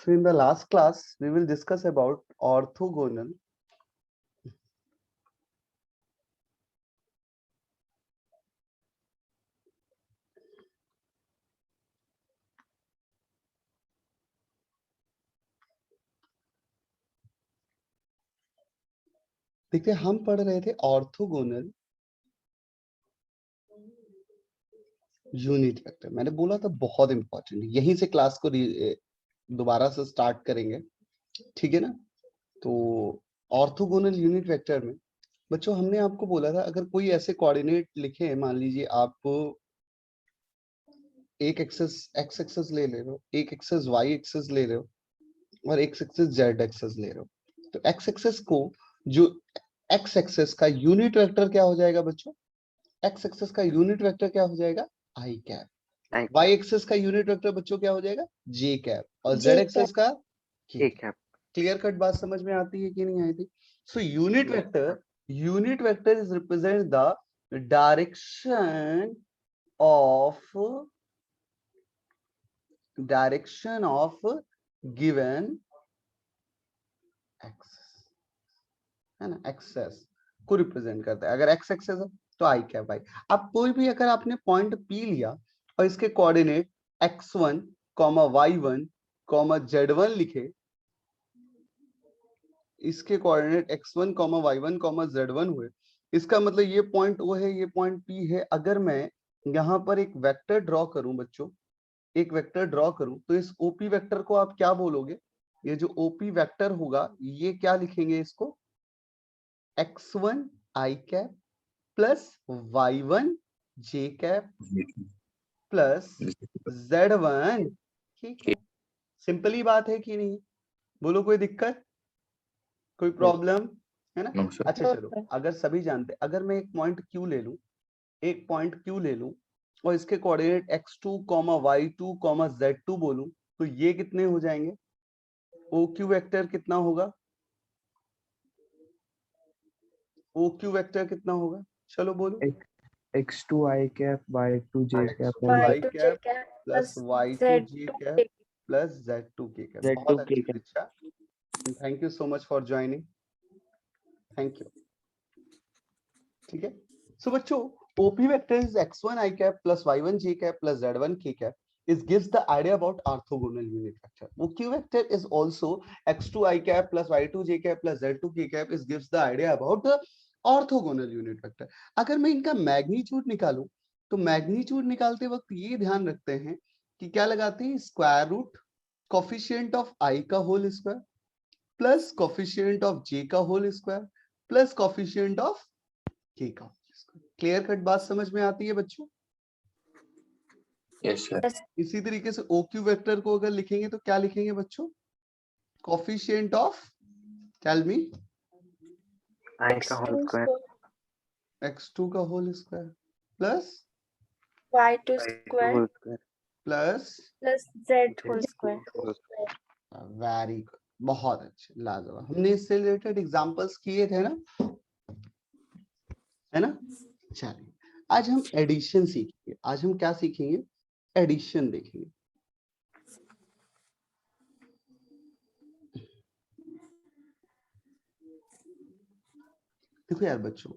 So in the last class, we will discuss about orthogonal. देखिए हम पढ़ रहे थे ऑर्थोगोनल यूनिट वेक्टर। मैंने बोला था बहुत इंपॉर्टेंट, यहीं से क्लास को दोबारा से स्टार्ट करेंगे, ठीक है ना। तो ऑर्थोगोनल यूनिट वेक्टर में बच्चों हमने आपको बोला था अगर कोई ऐसे कोऑर्डिनेट लिखे, मान लीजिए आप एक एक्सेस एक्स एक्सेस ले रहे हो, एक एक्सेस वाई एक्सेस ले रहे हो और एक एक्सेस जेड एक्सेस ले रहे हो, तो एक्स एक्सेस को जो एक्स एक्सेस का यूनिट वेक्टर क्या हो जाएगा बच्चों? एक्स एक्सेस का यूनिट वेक्टर क्या हो जाएगा? आई कैप। वाई एक्सेस का यूनिट वेक्टर बच्चों क्या हो जाएगा? जे कैप। और जेड एक्सेस का के कैप। क्लियर कट बात समझ में आती है कि नहीं आई थी? So unit vector is represent the direction of given axis, है ना, एक्सेस को रिप्रेजेंट करता है। अगर एक्स एक्सेस है तो आई कैप आई। अब कोई भी अगर आपने पॉइंट पी लिया और इसके कोऑर्डिनेट x1, y1, z1 लिखे, इसके कोऑर्डिनेट x1, y1, z1 हुए, इसका मतलब ये पॉइंट O है, ये पॉइंट P है। अगर मैं यहाँ पर एक वेक्टर ड्रॉ करूं बच्चों, एक वेक्टर ड्रॉ करूं, तो इस OP वेक्टर को आप क्या बोलोगे? ये जो OP वेक्टर होगा ये क्या लिखेंगे इसको? x1 i cap plus y1 j cap plus z1 k cap. Simple ही बात है कि नहीं? बोलो कोई दिक्कत, कोई प्रॉब्लम है ना? अच्छा चलो, अगर सभी जानते, अगर मैं एक पॉइंट Q ले लूं, एक पॉइंट Q ले लूं और इसके कोऑर्डिनेट x2, y2, z2 बोलूं, तो ये कितने हो जाएंगे? OQ वेक्टर कितना होगा? OQ वेक्टर कितना होगा? चलो बोलो। x2 i cap y2 j cap y cap plus y2 j cap plus z2 k cap. बहुत अच्छी शिक्षा, thank you so much for joining, thank you. ठीक है, सो बच्चों OP vector is x1 i cap plus y1 j cap plus z1 k cap. This gives the idea about orthogonal unit vector. OQ vector is also x2 i cap plus y2 j cap plus z2 k cap. This gives the idea about the orthogonal unit vector. अगर मैं इनका magnitude निकालूं, तो magnitude निकालते वक्त ये ध्यान रखते हैं कि क्या लगाते हैं? Square root coefficient of i का whole square plus coefficient of j का whole square plus coefficient of k का। क्लियर कट बात समझ में आती है बच्चों? Yes sir. इसी तरीके से OQ वेक्टर को अगर लिखेंगे तो क्या लिखेंगे बच्चों? Coefficient of, tell me, i का होल स्क्वायर x2 का whole square plus y2 square plus z whole square. Very good, बहुत अच्छे, लाजवाब। हमने इससे रिलेटेड एग्जांपल्स किए थे ना, है ना? चलिए आज हम एडिशन सीखेंगे। आज हम क्या सीखेंगे? एडिशन देखेंगे। देखो यार बच्चों,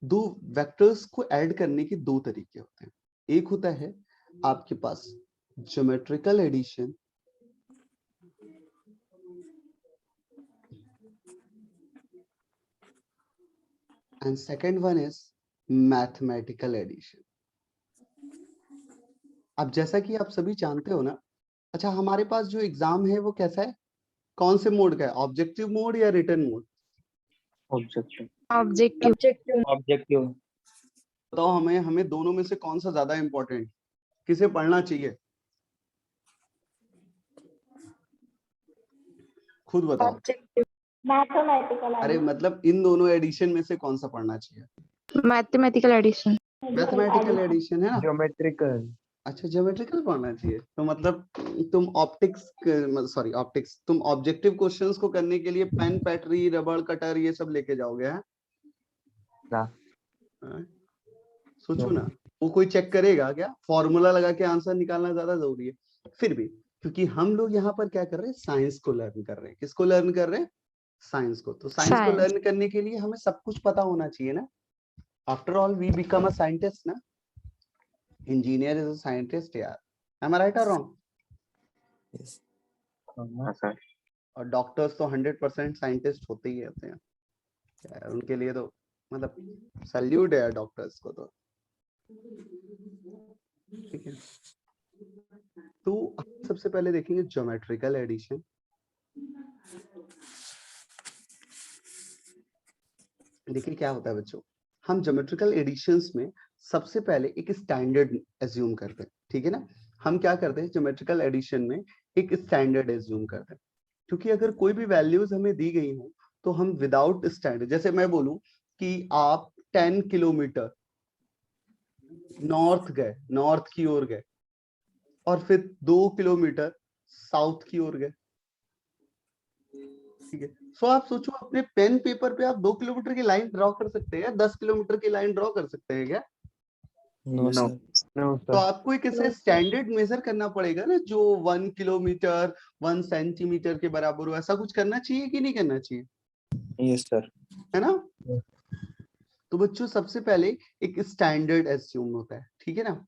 दो वेक्टर्स को ऐड करने के दो तरीके होते हैं। एक होता है आपके पास geometrical addition, and second one is mathematical addition. अब जैसा कि आप सभी जानते हो ना, अच्छा हमारे पास जो एग्जाम है वो कैसा है, कौन से मोड का है? ऑब्जेक्टिव मोड या रिटन मोड? ऑब्जेक्टिव। बताओ हमें दोनों में से कौन सा ज्यादा इंपॉर्टेंट, किसे पढ़ना चाहिए? खुद बताओ। मैथमेटिकल। अरे मतलब इन दोनों एडिशन में से कौन सा पढ़ना चाहिए? Mathematical addition. मैथमेटिकल एडिशन है ना? ज्योमेट्रिकल। अच्छा ज्योमेट्रिकल पढ़ना चाहिए, तो मतलब तुम ऑप्टिक्स तुम ऑब्जेक्टिव क्वेश्चंस को करने के लिए पेन, पैटरी, रबड़, कटर ये सब लेके जाओगे? हैं सोचो ना, वो कोई चेक करेगा क्या? फॉर्मूला लगा के आंसर निकालना ज्यादा जरूरी है। फिर भी क्योंकि हम लोग यहाँ पर क्या कर रहे हैं, साइंस को लर्न कर रहे हैं। किसको लर्न कर रहे हैं? साइंस को। तो साइंस को Science. लर्न करने के लिए हमें सब कुछ पता होना चाहिए ना। After all we become a scientist ना, इंजीनियर इज अ साइंटिस्ट यार। एम आई राइट और रॉन्ग? हाँ सर। और डॉक्टर्स तो 100% साइंटिस्ट होते ही होते हैं यार, उनके लिए तो मतलब सैल्यूट है डॉक्टर्स को तो। ठीक है, तो सबसे पहले देखेंगे ज्योमेट्रिकल एडिशन। देखिए क्या होता है बच्चों, हम ज्योमेट्रिकल एडिशंस में सबसे पहले एक स्टैंडर्ड एज्यूम करते हैं। ठीक है ना, हम क्या करते हैं ज्योमेट्रिकल एडिशन में एक स्टैंडर्ड एज्यूम करते हैं। क्योंकि अगर कोई भी वैल्यूज हमें दी गई हो तो हम विदाउट स्टैंडर्ड, जैसे मैं बोलूं कि आप 10 किलोमीटर नॉर्थ गए, नॉर्थ की ओर गए, और फिर 2 किलोमीटर साउथ की ओर गए। ठीक है, सो आप सोचो अपने पेन पेपर पे आप 2 किलोमीटर की लाइन ड्रॉ कर सकते हैं, 10 किलोमीटर की लाइन ड्रॉ कर सकते हैं क्या? No no. सर। नो तो आपको एक ऐसे स्टैंडर्ड मेजर करना पड़ेगा ना, जो 1 किलोमीटर 1 सेंटीमीटर के बराबर हो। ऐसा कुछ करना चाहिए कि नहीं करना चाहिए? Yes sir. है ना। तो बच्चों सबसे पहले एक स्टैंडर्ड एज्यूम होता है। ठीक है ना,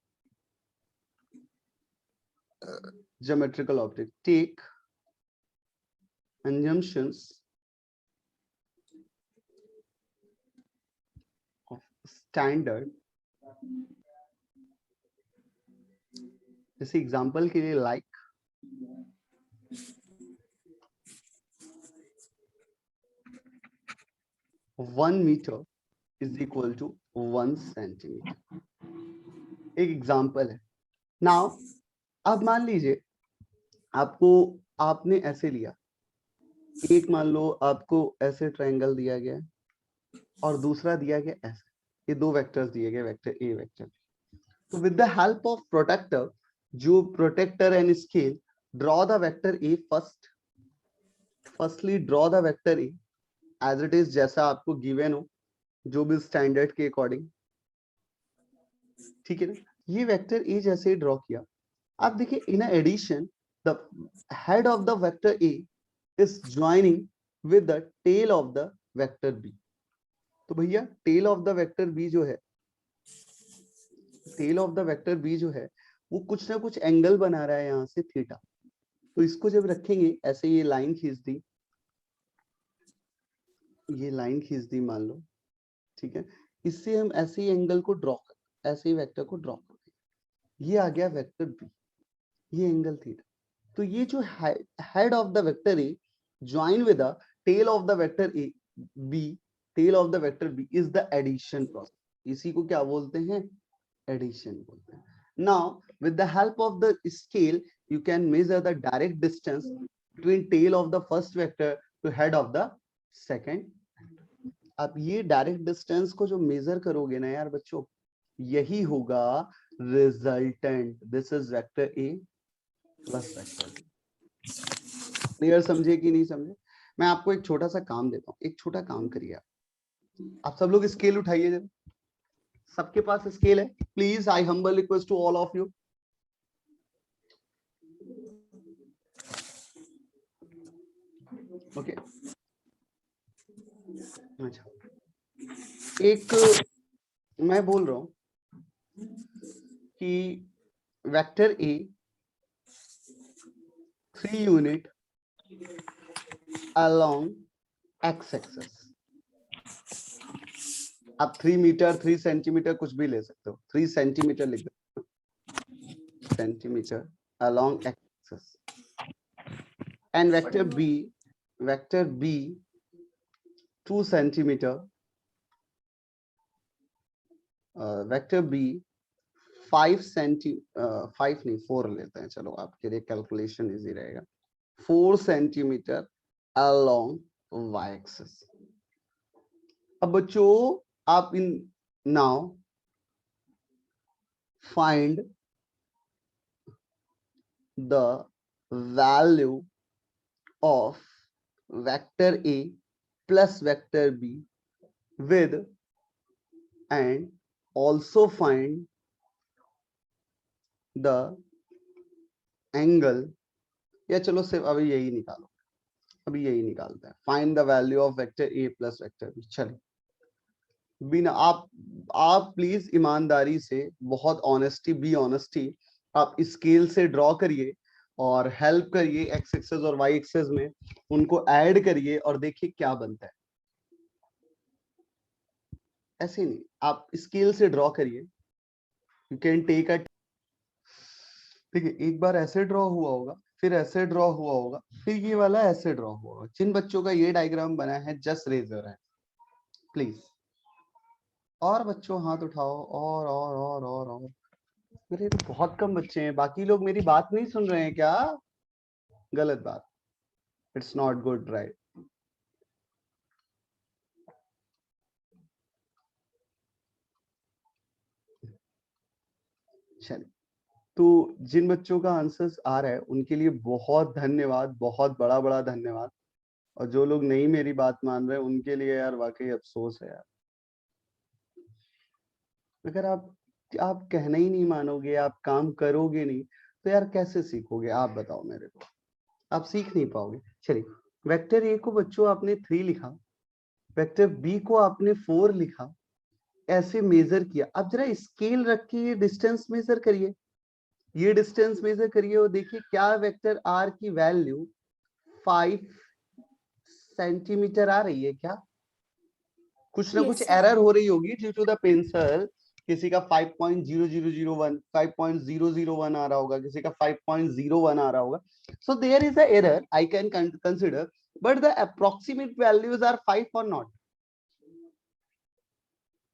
geometrical object take assumptions of standard। जैसे एग्जांपल के लिए like 1 metre is equal to 1 centimetre. एक एग्जांपल है। नाउ अब मान लीजिए आपको, आपने ऐसे लिया, एक मान लो आपको ऐसे ट्रायंगल दिया गया है और दूसरा दिया गया ऐसे, ये दो वेक्टर्स दिए गए, वेक्टर ए वेक्टर बी। तो with the help of protractor, जो protractor and scale, draw the vector A first. Firstly draw the vector A as it is, जैसा आपको गिवन हो, जो भी स्टैंडर्ड के अकॉर्डिंग। ठीक है ना, ये वेक्टर ए जैसे ही ड्रॉ किया, आप देखिए in addition the head of the vector A is joining with the tail of the vector B. तो भैया tail of the vector B जो है, tail of the vector B जो है वो कुछ ना कुछ एंगल बना रहा है यहाँ से थीटा। तो इसको जब रखेंगे ऐसे, ये लाइन खींच दी, ये लाइन खींच दी मान लो। ठीक है, इससे हम ऐसे ही एंगल को ड्रॉ कर, ऐसे ही वेक्टर को ड्रॉ कर देंगे। ये आ गया वेक्टर बी, ये एंगल थीटा। तो ये जो head of the vector A join with the tail of the vector A B, tail of the vector B is the addition process. इसी को क्या बोलते हैं? एडिशन बोलते हैं। Now, with the help of the scale, you can measure the direct distance between tail of the first vector to head of the second। अब ये direct distance को जो मेजर करोगे ना यार बच्चों, यही होगा resultant. This is vector A plus vector B. Clear समझे कि नहीं समझे? मैं आपको एक छोटा सा काम देता हूँ, एक छोटा काम करिए आप सब लोग स्केल उठाइए जरा। सबके पास स्केल है? Please I humble request to all of you. Okay, अच्छा, एक मैं बोल रहा हूं कि vector A 3 unit along x axis. आप 3 मीटर 3 सेंटीमीटर कुछ भी ले सकते हो, 3 सेंटीमीटर लिख दो, centimetre along x axis. And vector B 2 centimetre, vector B 5 नहीं 4 लेते हैं, चलो आपके लिए कैलकुलेशन इजी रहेगा। 4 सेंटीमीटर along y axis। अब बच्चों आप in now find the value of vector A plus vector B with and also find the angle या चलो सिर्फ अभी यही निकालो, अभी यही निकालते हैं, find the value of vector a plus vector b। चलिए बिना आप प्लीज ईमानदारी से, बहुत ऑनेस्टी, बी ऑनेस्टी, आप स्केल से ड्रॉ करिए और हेल्प करिए एक्स एक्सेस और वाई एक्सेस में, उनको ऐड करिए और देखिए क्या बनता है। ऐसे नहीं, आप स्केल से ड्रॉ करिए, यू कैन टेक अ, देखिए एक बार ऐसे ड्रॉ हुआ होगा, फिर ऐसे ड्रॉ हुआ होगा, फिर ये वाला ऐसे ड्रॉ हुआ होगा। जिन बच्चों का ये डायग्राम बना है just raise your hand please. और बच्चों हाथ उठाओ, और मेरे तो बहुत कम बच्चे हैं, बाकी लोग मेरी बात नहीं सुन रहे हैं क्या? गलत बात, इट्स नॉट गुड, राइट? चलिए, तो जिन बच्चों का आंसर्स आ रहा है उनके लिए बहुत धन्यवाद, बहुत बड़ा बड़ा धन्यवाद। और जो लोग नहीं मेरी बात मान रहे उनके लिए यार वाकई अफसोस है यार। अगर आप कहना ही नहीं मानोगे, आप काम करोगे नहीं, तो यार कैसे सीखोगे? आप बताओ मेरे को, आप सीख नहीं पाओगे। चलिए, वेक्टर ए को बच्चों आपने 3 लिखा, वेक्टर बी को आपने 4 लिखा, ऐसे मेजर किया। अब जरा स्केल रख के ये डिस्टेंस मेजर करिए, ये डिस्टेंस मेजर करिए और देखिए क्या वेक्टर आर की वैल्यू 5 सेंटीमीटर आ रही है क्या? कुछ ना कुछ एरर हो रही होगी ड्यू टू द पेंसिल। किसी का 5.0001 5.001 आ रहा होगा, किसी का 5.01 आ रहा होगा। So there is a error I can consider, but the approximate values are 5 और not.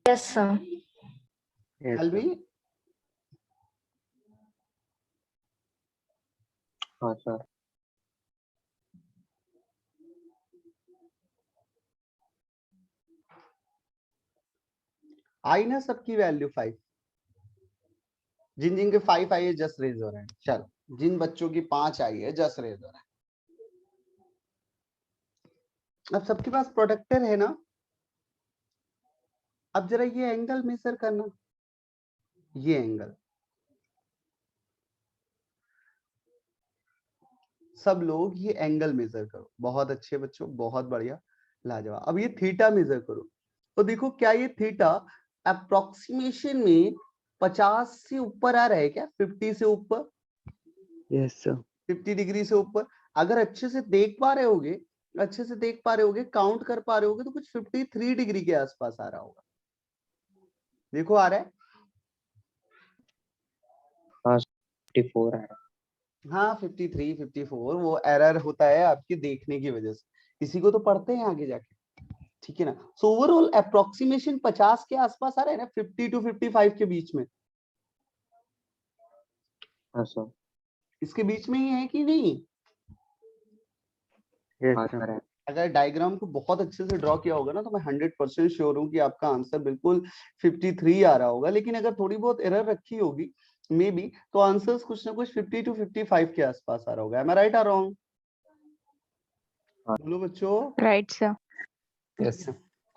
Yes, sir. Yes, Tell sir. me. हाँ सर। आई ना सबकी वैल्यू 5? जिन जिन के 5 आई है जस्ट रेज हो रहे हैं। चलो, जिन बच्चों की 5 आई है जस्ट रेज हो रहे हैं। अब सबके पास प्रोडक्टर है ना? अब जरा ये एंगल मेजर करना, ये एंगल। सब लोग ये एंगल मेजर करो। बहुत अच्छे बच्चों, बहुत बढ़िया, लाजवाब। अब ये थीटा मेजर करो, तो देखो क्या ये थीटा अप्रोक्सीमेशन में 50 से ऊपर आ रहा है क्या? 50 से ऊपर, Yes, sir. 50 डिग्री से ऊपर। अगर अच्छे से देख पा रहे होगे, अच्छे से देख पा रहे होगे, काउंट कर पा रहे होगे, तो कुछ 53 डिग्री के आसपास आ रहा होगा। देखो आ रहा है? हाँ 54 है। हाँ 53 54 वो एरर होता है आपके देखने की वजह से, किसी को तो पढ़ते हैं आगे जाके, ठीक है ना? सो ओवरऑल अप्रोक्सीमेशन 50 के आसपास आ रहा है ना, 50 to 55 के बीच में। हाँ सर। इसके बीच में ही है कि नहीं? हाँ सर है। अगर डायग्राम को बहुत अच्छे से ड्रॉ किया होगा ना, तो मैं 100% श्योर हूँ कि आपका आंसर बिल्कुल 53 आ रहा होगा। लेकिन अगर थोड़ी बहुत एरर रखी होगी मे बी, तो आंसर्स कुछ ना कुछ 50 to 55 के आसपास आ रहा होगा। एम आई राइट और रॉन्ग? बोलो बच्चों। Right, sir. Yes.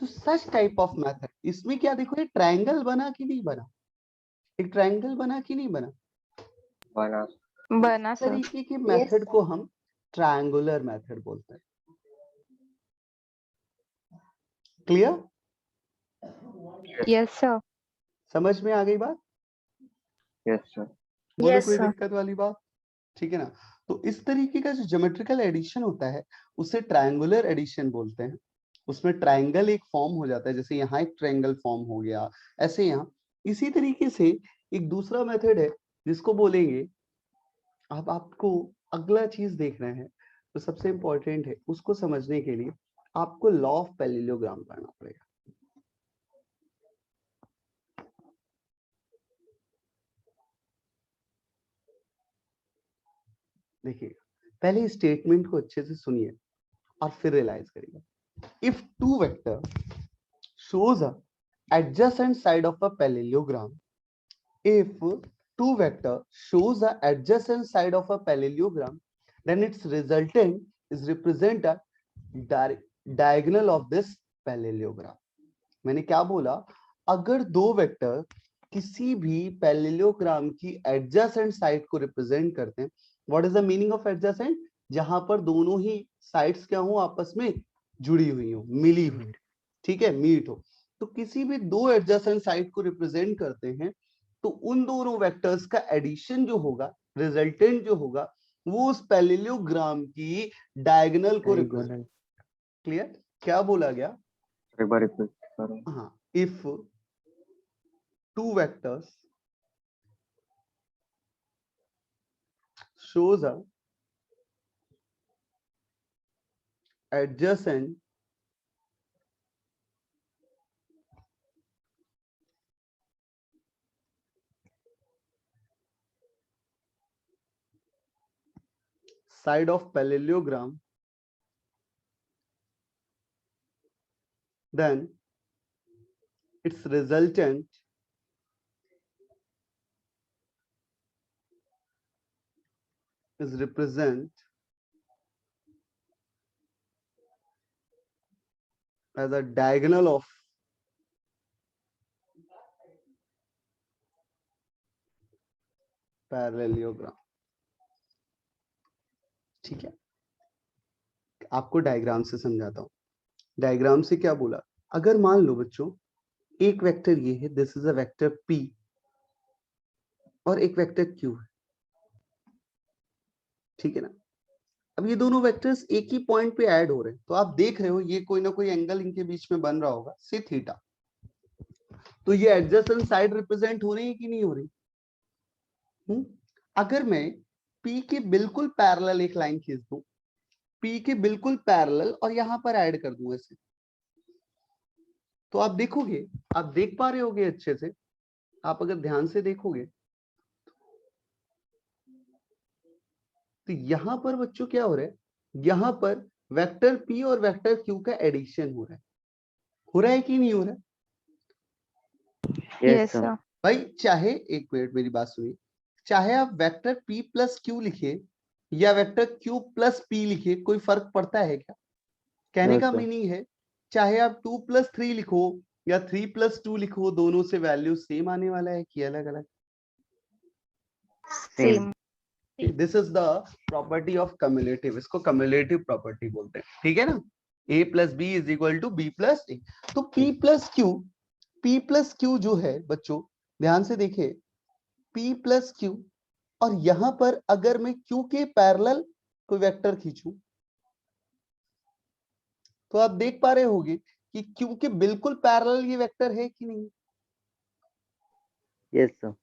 तो सच टाइप ऑफ मेथड, इसमें क्या देखो, ये ट्रायंगल बना कि नहीं बना? एक ट्रायंगल बना कि नहीं बना? बना। Bana, इस sir. तरीके के मेथड को हम ट्रायंगुलर मेथड बोलते हैं। क्लियर? Yes, sir. समझ में आ गई बात? Yes sir. बोलो Yes, कोई sir. दिक्कत वाली बात? ठीक है ना? तो इस तरीके का जो ज्योमेट्रिकल एडिशन होता है उसे ट्रायंगुलर एडिशन बोलते हैं। उसमें ट्रायंगल एक फॉर्म हो जाता है, जैसे यहाँ एक ट्रायंगल फॉर्म हो गया, ऐसे यहाँ। इसी तरीके से एक दूसरा मेथड है जिसको बोलेंगे, अब आपको अगला चीज देखना है तो सबसे इंपॉर्टेंट है, उसको समझने के लिए आपको लॉ ऑफ पैरेललोग्राम पढ़ना पड़ेगा। देखिए, पहले स्टेटमेंट को अच्छे से सुनिए और फिर रियलाइज करिएगा। If two vector shows a adjacent side of a parallelogram, if two vector shows a adjacent side of a parallelogram, then its resultant is represent a diagonal of this parallelogram। मैंने क्या बोला? अगर दो vector किसी भी parallelogram की adjacent side को represent करते हैं, what is the meaning of adjacent? जहां पर दोनों ही साइड्स क्या हो, आपस में जुड़ी हुई हो, मिली हुई, ठीक है, मीट हो। तो किसी भी दो एडजेसेंट साइड को रिप्रेजेंट करते हैं तो उन दोनों वेक्टर्स का एडिशन जो होगा, रिजल्टेंट जो होगा, वो उस पैरेललोग्राम की डायगोनल को रिप्रेजेंट। डायगोनल। क्लियर? क्या बोला गया? एक बार रिपीट करो। हाँ, if two vectors shows a adjacent side of parallelogram, then its resultant is represent as a diagonal of parallelogram। ठीक है, आपको डायग्राम से समझाता हूं। डायग्राम से क्या बोला? अगर मान लो बच्चों एक वेक्टर ये है, this is a vector p, और एक वेक्टर q है, ठीक है ना। अब ये दोनों वेक्टर्स एक ही पॉइंट पे ऐड हो रहे हैं, तो आप देख रहे हो ये कोई ना कोई एंगल इनके बीच में बन रहा होगा, से थीटा। तो ये एडजेसेंट साइड रिप्रेजेंट हो रही है कि नहीं हो रही? अगर मैं P के बिल्कुल पैरेलल एक लाइन खींच दूं, P के बिल्कुल पैरेलल, और यहां पर ऐड कर दूं ऐसे, तो आप देखोगे, आप देख पा रहे होगे अच्छे से, आप अगर ध्यान से देखोगे तो यहां पर बच्चों क्या हो रहा है, यहां पर वेक्टर P और वेक्टर Q का एडिशन हो रहा है कि नहीं हो रहा है? Yes, sir. भाई चाहे, एक मिनट मेरी बात सुनिए, चाहे आप वेक्टर P प्लस Q लिखे या वेक्टर Q प्लस P लिखे, कोई फर्क पड़ता है क्या? कहने No, का sir. मीनिंग है चाहे आप 2 प्लस 3 लिखो या 3 प्लस 2 लिखो, दोनों से वैल्यू सेम आने वाला है कि अलग अलग? Same. This is the property of cumulative, इसको कम्युलेटिव प्रॉपर्टी बोलते हैं, ठीक है ना। a plus B is equal to B plus A. तो p प्लस क्यू जो है बच्चों, ध्यान से देखिए, p प्लस क्यू, और यहां पर अगर मैं q के पैरेलल कोई वेक्टर खींचूं, तो आप देख पा रहे होंगे कि q के बिल्कुल पैरेलल ये वेक्टर है कि नहीं? Yes, sir.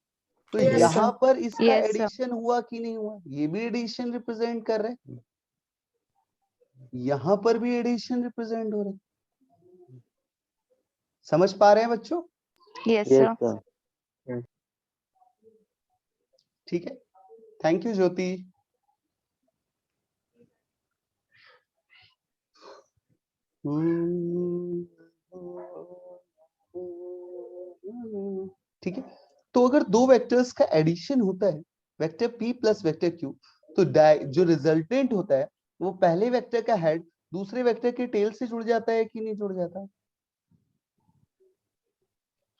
तो Yes, यहां sir. पर इसका Yes, sir. एडिशन हुआ कि नहीं हुआ? ये भी एडिशन रिप्रेजेंट कर रहे हैं, यहां पर भी एडिशन रिप्रेजेंट हो रहे हैं। समझ पा रहे हैं बच्चों? Yes, Yes, sir. sir. ठीक है, थैंक यू ज्योति। ठीक है, तो अगर दो वेक्टर्स का एडिशन होता है, vector p plus vector q, तो जो रिजल्टेंट होता है वो पहले वेक्टर का हेड दूसरे वेक्टर के टेल से जुड़ जाता है कि नहीं जुड़ जाता?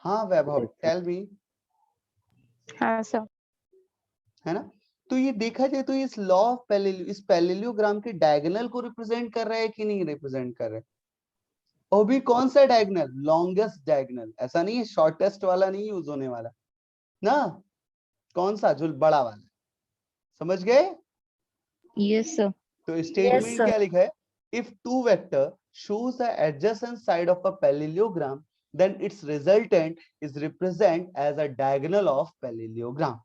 हाँ Vaibhav, Yes, sir. Tell me. हाँ, sir. है ना। तो ये देखा जाए तो इस लॉ ऑफ इस पैरेललोग्राम के डायगोनल को रिप्रेजेंट कर रहा है कि नहीं रिप्रेजेंट कर रहा है? और भी कौन सा डायगोनल? लॉन्गेस्ट डायगोनल, ऐसा नहीं है शॉर्टेस्ट वाला नहीं यूज होने वाला ना। कौन सा? जो बड़ा वाला, समझ गए? Yes, sir. तो स्टेटमेंट क्या लिखा है? If two vector shows the adjacent side of a parallelogram, then its resultant is represent as a diagonal of parallelogram।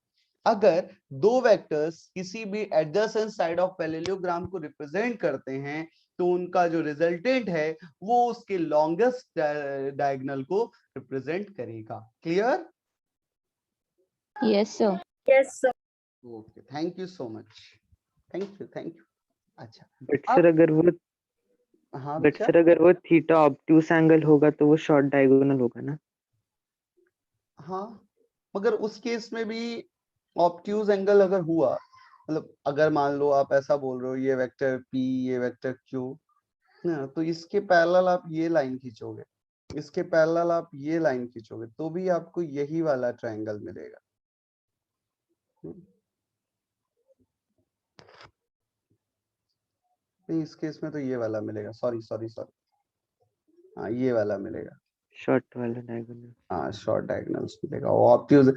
अगर दो वेक्टर्स किसी भी एडजेसेंट साइड ऑफ पैरेललोग्राम को रिप्रेजेंट करते हैं तो उनका जो रिजल्टेंट है वो उसके लॉन्गेस्ट डायगोनल को रिप्रेजेंट करेगा। Clear? Yes, sir. Okay, thank you so much, thank you. अच्छा, बट अब सर अगर वो हाँ बट बेटा, सर अगर वो थीटा ऑब्ट्यूस एंगल होगा तो वो शॉर्ट डायगोनल होगा ना? हाँ मगर उस केस में भी ऑब्ट्यूज एंगल अगर हुआ, मतलब अगर मान लो आप ऐसा बोल रहे हो ये वेक्टर p ये वेक्टर q ना, तो इसके पैरेलल आप ये लाइन खींचोगे, इसके पैरेलल आप ये लाइन खींचोगे, तो भी आपको यही वाला ट्रायंगल मिलेगा। नहीं इस केस में तो ये वाला मिलेगा, सॉरी सॉरी सॉरी, हाँ ये वाला मिलेगा, शॉर्ट वाला डायगोनल। हाँ शॉर्ट डायगोनल्स मिलेगा वो ऑब्ट्यूज।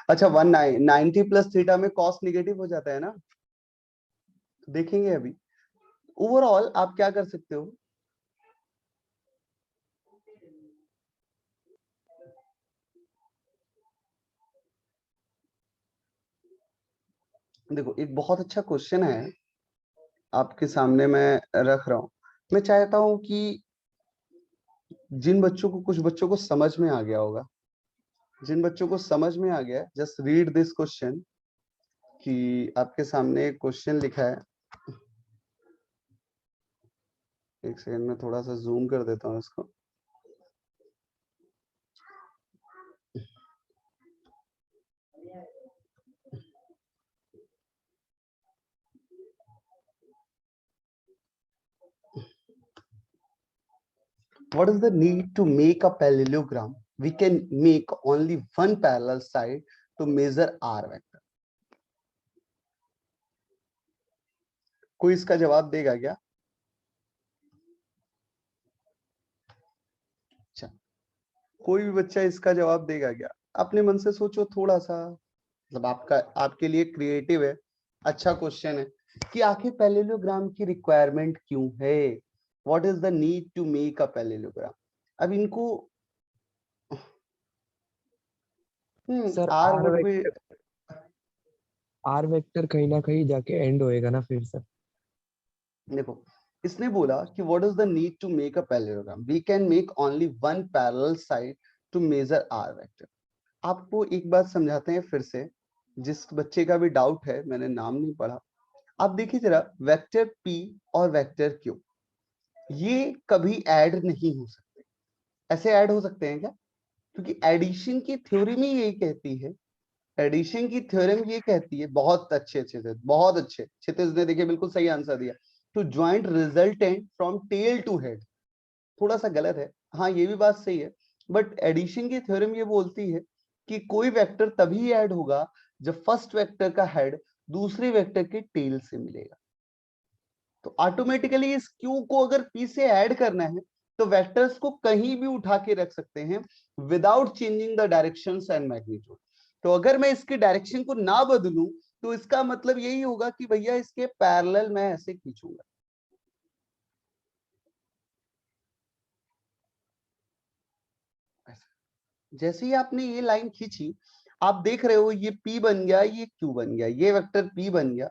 अच्छा 190 प्लस थीटा में कॉस नेगेटिव हो जाता है ना, तो देखेंगे अभी। ओवरऑल आप क्या कर सकते हो, देखो एक बहुत अच्छा क्वेश्चन है आपके सामने मैं रख रहा हूं। मैं चाहता हूं कि जिन बच्चों को, कुछ बच्चों को समझ में आ गया होगा, जिन बच्चों को समझ में आ गया, जस्ट रीड दिस क्वेश्चन। कि आपके सामने एक क्वेश्चन लिखा है, एक सेकंड में थोड़ा सा जूम कर देता हूं इसको। What is the need to make a parallelogram? We can make only one parallel side to measure r vector. कोई इसका जवाब देगा क्या? अच्छा, कोई भी बच्चा इसका जवाब देगा क्या? अपने मन से सोचो थोड़ा सा, मतलब आपका, आपके लिए क्रिएटिव है, अच्छा क्वेश्चन है कि आखिर पैरेललोग्राम की रिक्वायरमेंट क्यों है? What is the need to make a parallelogram? अब इनको sir R would be, R vector कहीं ना कहीं जाके एंड होएगा ना फिर सर। देखो इसने बोला कि what is the need to make a parallelogram, we can make only one parallel side to measure R vector. आपको एक बात समझाते हैं फिर से, जिस बच्चे का भी डाउट है, मैंने नाम नहीं पढ़ा। आप देखिए जरा, वेक्टर p और वेक्टर q ये कभी ऐड नहीं हो सकते। ऐसे ऐड हो सकते हैं क्या? क्योंकि एडिशन की थ्योरी में यही कहती है, एडिशन की थ्योरम ये कहती है, बहुत अच्छे से, बहुत अच्छे, क्षितिज ने देखिए बिल्कुल सही आंसर दिया, to joint resultant from tail to head. थोड़ा सा गलत है, हाँ ये भी बात सही है, बट एडिशन की थ्योरम ये बोलती है कि कोई वेक्टर तभी ऐड होगा जब फर्स्ट वेक्टर का हेड दूसरे वेक्टर के टेल से मिलेगा। तो ऑटोमेटिकली इस क्यू को अगर पी से ऐड करना है तो वेक्टर्स को कहीं भी उठा के रख सकते हैं without changing the directions and magnitude. तो अगर मैं इसके डायरेक्शन को ना बदलूं तो इसका मतलब यही होगा कि भैया इसके पैरेलल मैं ऐसे खींचूंगा। जैसे ही आपने ये लाइन खींची, आप देख रहे हो ये P बन गया, ये Q बन गया, ये वेक्टर P बन गया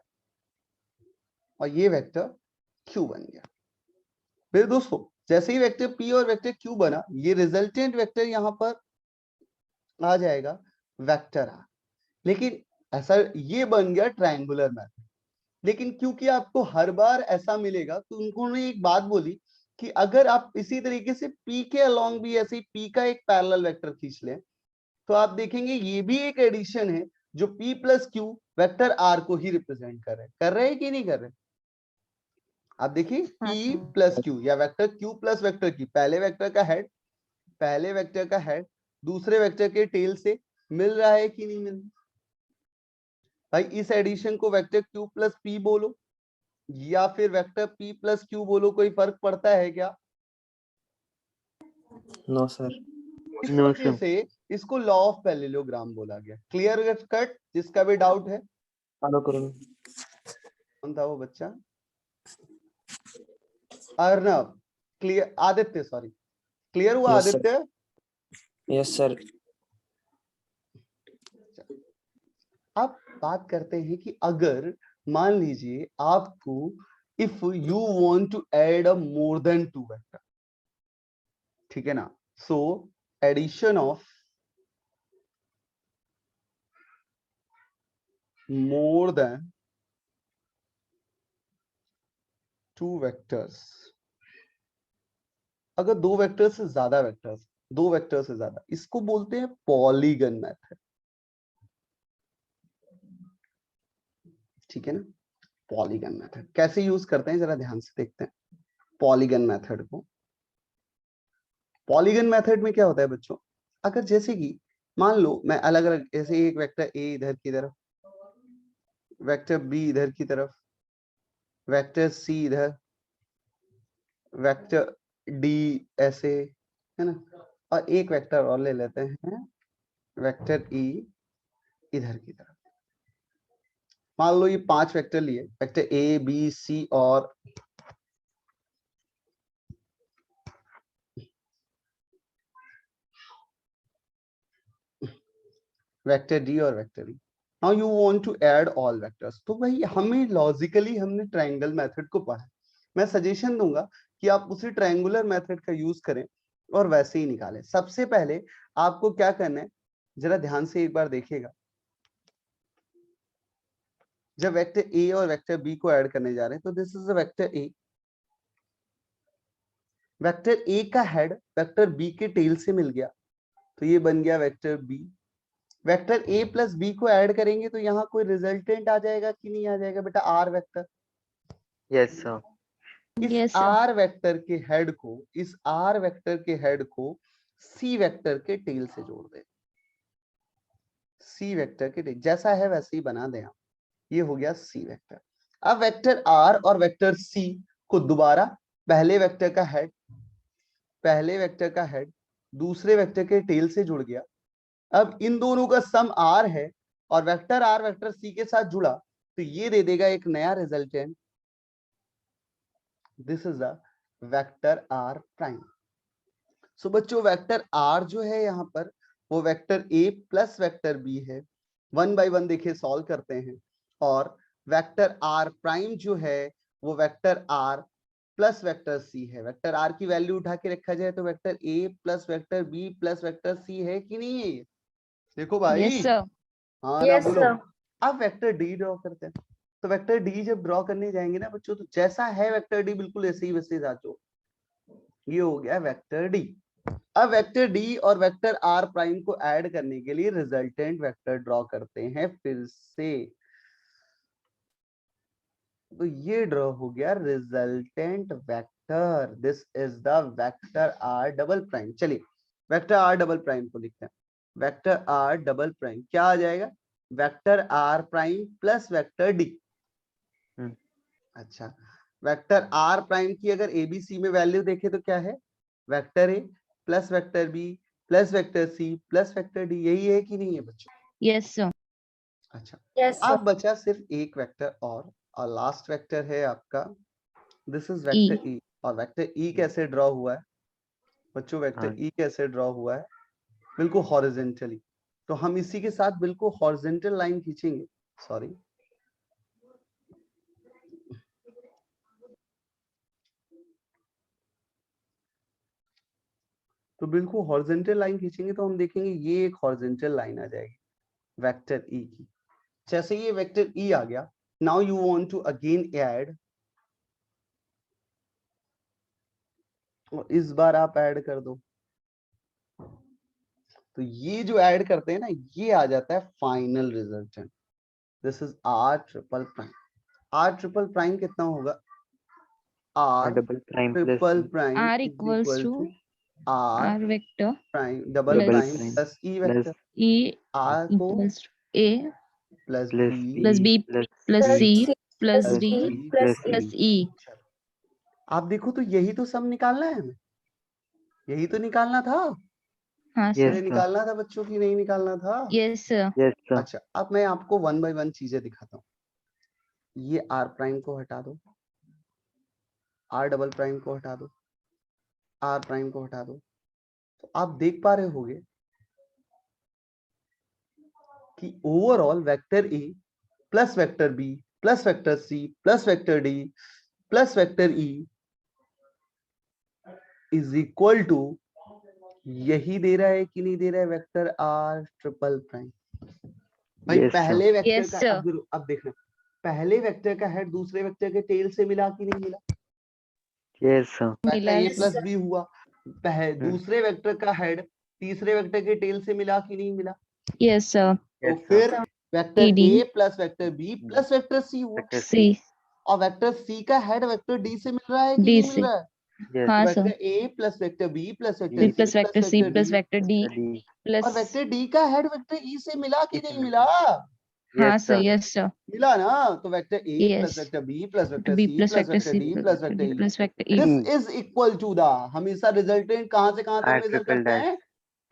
और ये वेक्टर Q बन गया। फिर दोस्तों जैसे ही वेक्टर P और वेक्टर Q बना, ये रिजल्टेंट वेक्टर यहां पर आ जाएगा वेक्टर R। लेकिन ऐसा ये बन गया ट्रायंगुलर मैथड। लेकिन क्योंकि आपको हर बार ऐसा मिलेगा तो उन्होंने एक बात बोली कि अगर आप इसी तरीके से P के अलोंग भी ऐसे P का एक पैरेलल वेक्टर खींच लें तो आप देखेंगे ये भी एक एडिशन है जो P plus Q vector R को ही रिप्रेजेंट कर रहे हैं कि नहीं कर रहे? आप देखिए हाँ P सर। प्लस Q या vector Q plus vector Q, पहले वेक्टर का हेड, पहले वेक्टर का हेड दूसरे वेक्टर के टेल से मिल रहा है कि नहीं मिल रहा? भाई इस एडिशन को वेक्टर Q प्लस P बोलो या फिर वेक्टर P प्लस Q बोलो, कोई फर्क पड़ता है क्या? No sir. इस नो वजह सर। से इसको लॉ ऑफ पैरेललोग्राम बोला गया। Clear cut? जिसका भी डाउट है, फॉलो करो। कौन था वो बच्चा? Arnav, clear? Aditya, sorry, clear हुआ yes sir. Aditya? Yes sir. अब बात करते हैं कि अगर मान लीजिए आपको, if you want to add a more than two vector, ठीक है ना, so addition of more than two vectors, अगर दो वेक्टर से ज्यादा वेक्टर्स, दो वेक्टर से ज्यादा, इसको बोलते हैं पॉलीगन मेथड। ठीक है ना? पॉलीगन मेथड कैसे यूज करते हैं जरा ध्यान से देखते हैं पॉलीगन मेथड को। पॉलीगन मेथड में क्या होता है बच्चों, अगर जैसे कि मान लो मैं अलग अलग, ऐसे एक वेक्टर ए इधर की तरफ, वेक्टर बी इधर की तरफ, वेक्टर सी इधर, वेक्टर डी ऐसे, है ना, और एक वेक्टर और ले लेते हैं, वेक्टर ई इधर की तरफ। मान लो ये 5 वेक्टर लिए, वेक्टर ए बी सी और वेक्टर डी और vector E. Now you want to add all vectors. तो भाई हमें लॉजिकली हमने ट्रायंगल मेथड को पढ़ा, मैं सजेशन दूंगा कि आप उसी ट्रायंगुलर मेथड का यूज करें और वैसे ही निकालें। सबसे पहले आपको क्या करना है, जरा ध्यान से एक बार देखिएगा। जब वेक्टर ए और वेक्टर बी को ऐड करने जा रहे हैं, तो this is the vector A. Vector A का हेड वेक्टर बी के टेल से मिल गया, तो ये बन गया vector B. Vector A plus B को ऐड करेंगे तो यहाँ कोई रिजल्टेंट आ जाएगा कि नहीं आ जाएगा बेटा, आर वेक्टर। Yes sir. इस Yes, sir. आर वेक्टर के हेड को, इस आर वेक्टर के हेड को सी वेक्टर के टेल से जोड़ दें। सी वेक्टर के टेल जैसा है वैसे ही बना दें आप। ये हो गया सी वेक्टर। अब वेक्टर आर और वेक्टर सी को दोबारा पहले वेक्टर का हेड दूसरे वेक्टर के टेल से जुड़ गया। अब इन दोनों का सम आर है और वेक्टर आर वेक्टर सी के साथ जुड़ा, तो ये दे देगा एक नया resultant. This is the vector R prime. So बच्चों वेक्टर आर जो है यहाँ पर वो vector A plus vector B है। 1 बाय 1 देखिए सॉल्व करते हैं। और वेक्टर आर प्राइम जो है वो vector R plus vector C है। वेक्टर आर की वैल्यू उठा के रखा जाए तो vector A plus vector B plus vector C है कि नहीं है? देखो भाई। Yes, sir. हाँ ना बोलो। अब वेक्टर डी ड्रॉ करते हैं। तो वेक्टर डी जब ड्रॉ करने जाएंगे ना बच्चों, तो जैसा है वेक्टर डी बिल्कुल ऐसे ही वैसे जाचो। ये हो गया वेक्टर डी। अब वेक्टर डी और वेक्टर आर प्राइम को ऐड करने के लिए रिजल्टेंट वेक्टर ड्रॉ करते हैं फिर से। तो ये ड्रॉ हो गया resultant vector. This is the vector R double prime. चलिए वेक्टर आर डबल प्राइम को लिखते हैं। वेक्टर आर डबल प्राइम क्या आ जाएगा? Vector R prime plus vector D. अच्छा, वेक्टर आर प्राइम की अगर एबीसी में वैल्यू देखे तो क्या है? Vector A plus vector B plus vector C plus vector D. यही है कि नहीं है बच्चों? Yes, sir. अच्छा, Yes, अब बचा सिर्फ एक वेक्टर और लास्ट वेक्टर है आपका, दिस इज वेक्टर ई। और वेक्टर ई कैसे ड्रॉ हुआ है बच्चों? वेक्टर ई कैसे ड्रॉ हुआ है? बिल्कुल हॉरिजॉन्टली। तो हम इसी के साथ बिल्कुल हॉरिजॉन्टल लाइन खींचेंगे। सॉरी, तो बिल्कुल हॉरिजॉन्टल लाइन खींचेंगे तो हम देखेंगे ये एक हॉरिजॉन्टल लाइन आ जाएगी वेक्टर ई की। जैसे ये वेक्टर ई आ गया, now you want to again add, और इस बार आप ऐड कर दो। तो ये जो ऐड करते हैं ना, ये आ जाता है final resultant. This is R triple prime. R triple prime कितना होगा? R double prime triple plus prime R is equals equal to to R R vector prime double Plus prime plus E vector. E R को equals to A plus plus B plus B plus plus C C plus plus D D plus plus E. E. आप देखो तो यही तो सब निकालना है हमें, यही तो निकालना था। हाँ Yes, सर। अरे निकालना था बच्चों की नहीं निकालना था? Yes, sir. Yes sir. अच्छा, अब मैं आपको 1 बाय 1 चीजें दिखाता हूँ। ये आर प्राइम को हटा दो, आर डबल प्राइम को हटा दो, आर प्राइम को हटा दो, तो आप देख पा रहे होगे कि overall vector A plus vector B plus vector C plus vector D plus vector E is equal to यही दे रहा है कि नहीं दे रहा है? Vector R triple prime. भाई Yes, पहले वेक्टर Yes, का sir. अब देखना, पहले वेक्टर का हेड दूसरे वेक्टर के टेल से मिला कि नहीं मिला? Yes sir. वेक्टर मिला ए है प्लस sir. बी हुआ। दूसरे वेक्टर का हेड तीसरे वेक्टर के टेल से मिला कि नहीं मिला? Yes, sir. तो Yes, फिर vector TD A plus vector B plus vector C हुआ। वेक्टर C और वेक्टर सी का हेड वेक्टर डी से मिल रहा है कि D नहीं से मिल रहा है? यस हाँ vector sir. A plus vector B plus B vector plus vector C plus D vector D D plus और वेक्टर डी का हेड वेक्टर ई से मिला कि नहीं मिला? हाँ Yes, सर, sir. यस सर, मिला ना, तो vector A plus yes, vector B plus vector B C plus plus vector vector C D plus vector E, plus vector E, this is equal to the, हमेशा resultant कहां से कहां तक I major triple करते dash. हैं,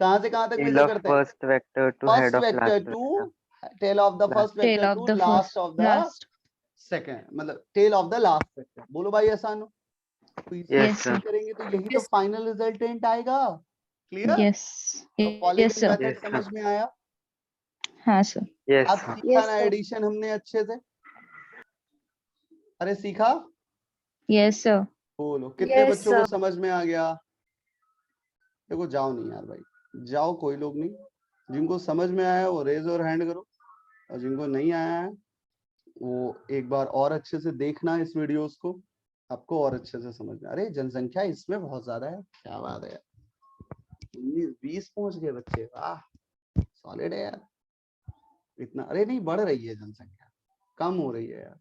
कहां से कहां तक Tail मेजर of करते हैं, first vector to first head of vector last to vector. Tail of the Last. First tail vector of to the last first, of the last, second, मतलब tail of the last vector. बोलो भाई आसान हो, तो इसे Yes, yes sir. Sir, करेंगे तो यही तो फाइनल रिजल्टेंट आएगा। क्लियर? यस, तो yes polygon sir, method Yes, sir. समझ में आया? हाँ सर, Yes, अब sir. सीखा ना एडिशन हमने अच्छे से? अरे सीखा? यस सर, बोलो कितने बच्चों को समझ में आ गया? देखो जाओ नहीं यार भाई, जाओ, कोई लोग नहीं, जिनको समझ में आया वो रेज और हैंड करो, और जिनको नहीं आया है वो एक बार और अच्छे से देखना इस वीडियोस को, आपको और अच्छे से समझना। अरे जनसंख्या इसमें बहुत ज्यादा है, क्या बात है, 19-20 पहुंच गए बच्चे, वाह सॉलिड है यार इतना। अरे नहीं, बढ़ रही है जनसंख्या, कम हो रही है यार।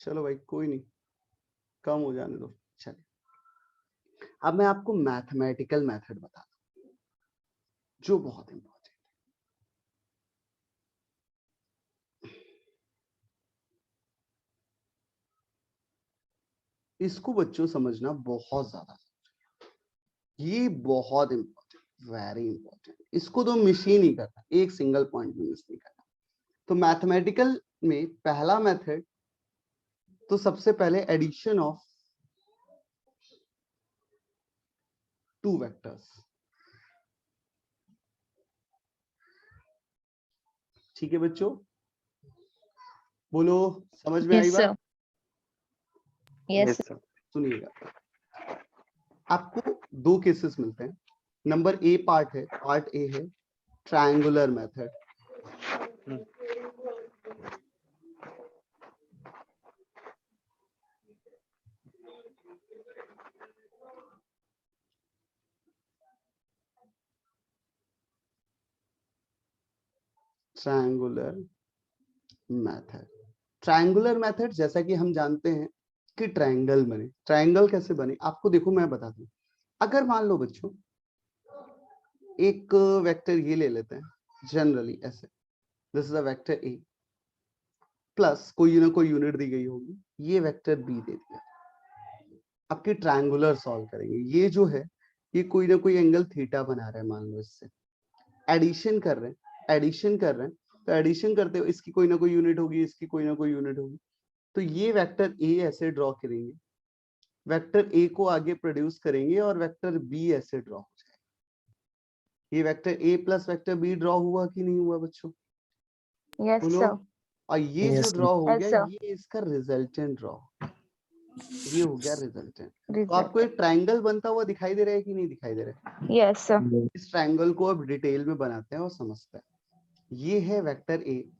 चलो भाई कोई नहीं, कम हो जाने दो। चलिए अब मैं आपको मैथमेटिकल मेथड बताता हूँ जो बहुत इंपॉर्टेंट, इसको बच्चों समझना बहुत ज्यादा, ये बहुत इंपॉर्टेंट, वेरी इंपॉर्टेंट, इसको तो मिस ही नहीं करना, एक सिंगल पॉइंट भी मिस नहीं करना। तो मैथमेटिकल में पहला मेथड, तो सबसे पहले एडिशन ऑफ टू वेक्टर्स, ठीक है बच्चों, बोलो समझ में आई यस बात? सर, यस Yes, सर, sir. सुनिएगा, आपको दो केसेस मिलते हैं। नंबर ए पार्ट है, पार्ट ए है triangular method, triangular method. Triangular method जैसा कि हम जानते हैं कि ट्रायंगल बने, ट्रायंगल कैसे बने आपको देखो मैं बता दूं। अगर मान लो बच्चों एक वेक्टर ये ले लेते हैं जनरली ऐसे, this is a vector A plus कोई ना कोई यूनिट दी गई होगी, ये वेक्टर बी दे दिया, आपके ट्रायंगुलर सॉल्व करेंगे। ये जो है ये कोई ना कोई एंगल थीटा बना रहा है, मान लो इससे एडिशन कर रहे हैं, एडिशन कर रहे हैं, तो एडिशन करते हुए इसकी कोई ना कोई यूनिट होगी, इसकी कोई ना कोई यूनिट होगी, तो ये वेक्टर ए ऐसे ड्रॉ करेंगे, वेक्टर ए को आगे प्रोड्यूस करेंगे और वेक्टर बी ऐसे ड्रॉ हो जाएगा। ये vector A plus vector B draw हुआ कि नहीं हुआ बच्चों? यस बोलो। सर, और ये Yes, जो sir. ड्रॉ हो Yes, गया sir. ये इसका रिजल्टेंट ड्रॉ, ये हो गया रिजल्टेंट। तो result, आपको एक ट्रायंगल बनता हुआ दिखाई दे रहा है कि नहीं दिखाई दे रहा है? yes sir, Yes. इस ट्रायंगल को अब डिटेल में बनाते हैं और समझते हैं। ये है वेक्टर ए,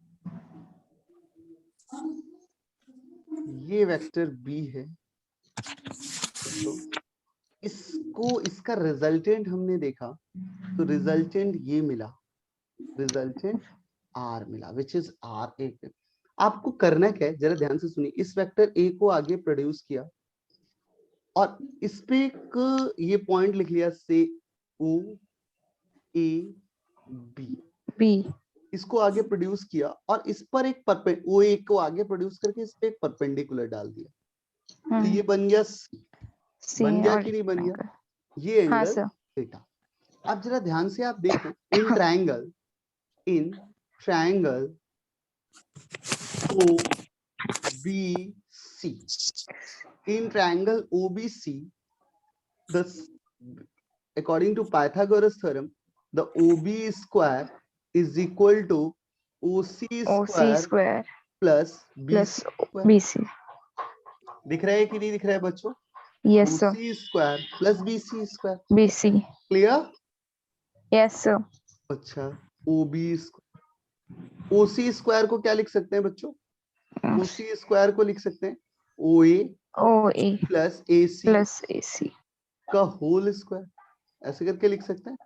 ये वेक्टर बी है, तो इसको इसका रिजल्टेंट हमने देखा, तो रिजल्टेंट ये मिला, रिजल्टेंट आर मिला, विच इज आर। एक आपको करना क्या है जरा ध्यान से सुनिए, इस वेक्टर ए को आगे प्रोड्यूस किया और इस पे एक ये पॉइंट लिख लिया से ओ ए बी, B, इसको आगे प्रोड्यूस किया और इस पर एक ओ ए को आगे प्रोड्यूस करके इस पे एक परपेंडिकुलर डाल दिया, तो ये बन गया C बन गया और कि नहीं बन गया? angle, ये हाँ एंगल सर, थीटा। अब जरा ध्यान से आप देखो, इन triangle OBC, in triangle OBC, according to Pythagoras theorem, the OB square is equal to OC OC square square plus plus BC square। BC, दिख रहा है कि नहीं दिख रहा है बच्चों? yes sir, OC square plus BC square, BC, clear? yes sir, अच्छा, OB OC स्क्वायर को क्या लिख सकते हैं बच्चों? OC स्क्वायर को लिख सकते हैं OA OA plus AC plus AC, का होल स्क्वायर, ऐसे करके लिख सकते हैं।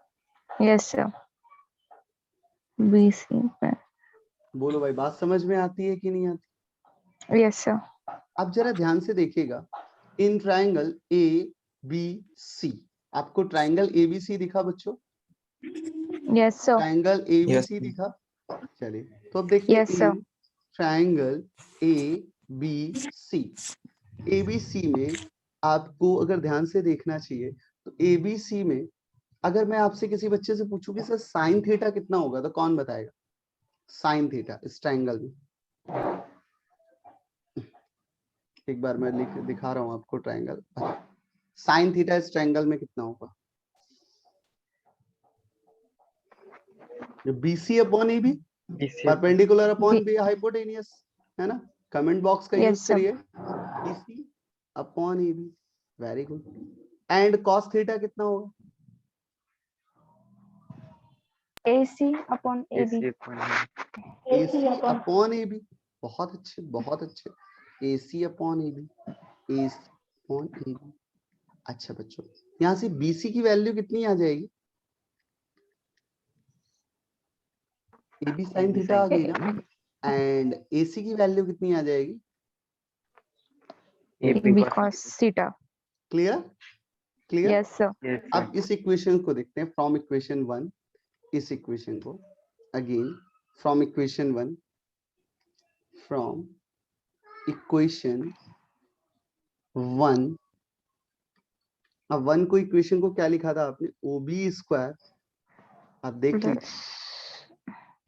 yes sir, BC, बोलो भाई बात समझ में आती है कि नहीं आती? yes sir, अब जरा ध्यान से देखिएगा, इन ट्रायंगल ए बी सी, आपको ट्रायंगल ABC दिखा बच्चों? Yes, sir. Triangle Yes, ABC sir. दिखा। चलिए तो अब देखिए Yes, sir. In triangle ABC, ABC में आपको अगर ध्यान से देखना चाहिए तो ABC में अगर मैं आपसे किसी बच्चे से पूछूं कि सर साइन थीटा कितना होगा तो कौन बताएगा? साइन थीटा इस ट्रायंगल में, एक बार मैं लिख दिखा रहा हूं आपको ट्रायंगल। साइन थीटा इस ट्रायंगल में कितना होगा? BC upon AB, perpendicular upon B hypotenuse, है ना? कमेंट बॉक्स का Yes, यूज sir. करिए। BC upon AB, very good. And cos theta कितना होगा? AC upon AB. AC upon AB, बहुत अच्छे बहुत अच्छे। AC upon AB, AC upon AB। अच्छा बच्चों, यहाँ से BC की वैल्यू कितनी आ जाएगी? AB साइन थीटा आ गई ना, एंड AC की वैल्यू कितनी आ जाएगी? AB cos theta. Clear clear. Yes, sir. अब इस इक्वेशन को देखते हैं फ्रॉम इक्वेशन 1, इस इक्वेशन को again from equation 1, from equation 1। अब 1 को इक्वेशन को क्या लिखा था आपने? OB स्क्वायर, आप देख लीजिए,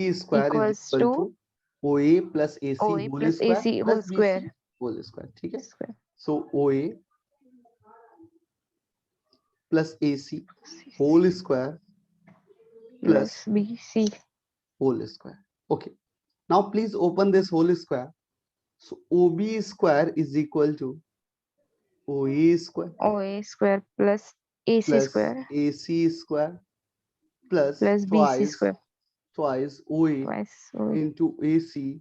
Plus square is equals equal to to OA plus AC OA whole plus square AC plus whole BC square. Whole square, ठीक है? Square. So OA plus AC whole square Plus plus BC. whole square. Okay. Now please open this whole square. So OB square is equal to OA square OA square plus AC plus square AC square plus plus BC square twice OA twice OA. into AC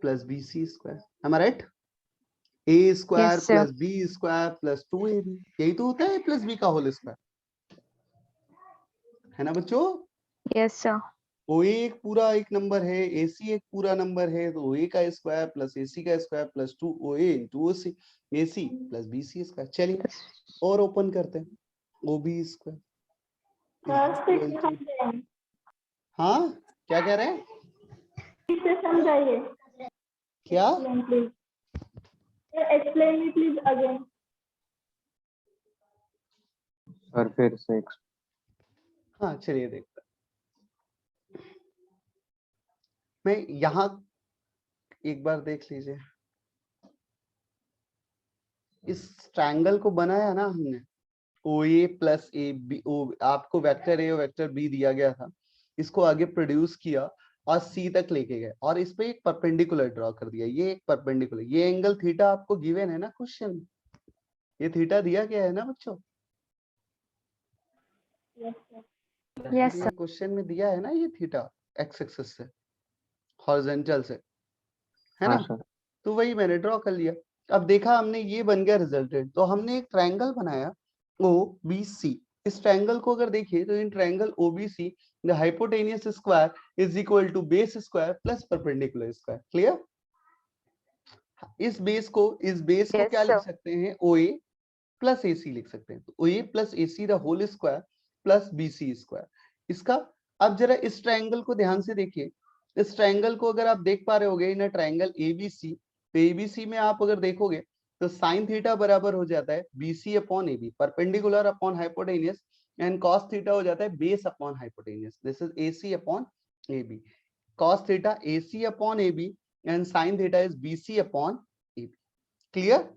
plus BC square. Am I right? A square Yes, sir. plus B square plus 2AB, यही तो होता है A plus B का whole square, है ना बच्चों? Yes, sir. OA एक पूरा एक नंबर है, AC एक पूरा नंबर है, तो OA का स्क्वायर प्लस AC का square plus 2OA into AC plus BC square. चलिए और ओपन करते हैं। OB स्क्वायर, हाँ क्या कह रहे हैं? समझाइए। क्या? Explain me please again. Sir फिर से हाँ चलिए देखते हैं। मैं यहाँ एक बार देख लीजिए, इस ट्रायंगल को बनाया ना हमने, OA प्लस AB, आपको वेक्टर A और वेक्टर B दिया गया था, इसको आगे प्रोड्यूस किया और C तक लेके गए और इस पे एक परपेंडिकुलर ड्रॉ कर दिया। ये एक परपेंडिकुलर, ये एंगल थीटा आपको गिवन है ना क्वेश्चन, ये थीटा दिया गया है ना बच्चों? Yes, sir. क्वेश्चन में दिया है ना ये थीटा एक्स एक्सिस से हॉरिजॉन्टल से, है हाँ ना? सर। तो वही मैंने ड्रॉ कर लिया। अब देखा हमने ये बन गया रिजल्टेंट, तो हमने एक ट्रायंगल बनाया OBC। इस ट्रायंगल को अगर देखिए तो in triangle OBC the hypotenuse square is equal to base square plus perpendicular square. Clear? इस बेस को Yes, क्या लिख sir. सकते हैं? OA प्लस AC लिख सकते हैं। तो OA plus AC the whole square plus BC square. इसका अब जरा इस ट्रायंगल को ध्यान से देखिए, इस ट्रायंगल को अगर आप देख पा रहे होगे इन ट्रायंगल ABC, तो ABC में आप अगर देखोगे तो साइन थीटा बराबर हो जाता है BC upon AB, perpendicular upon hypotenuse, and cos theta हो जाता है base upon hypotenuse. This is AC upon AB, cos theta AC upon AB and sine theta is BC upon AB। Clear?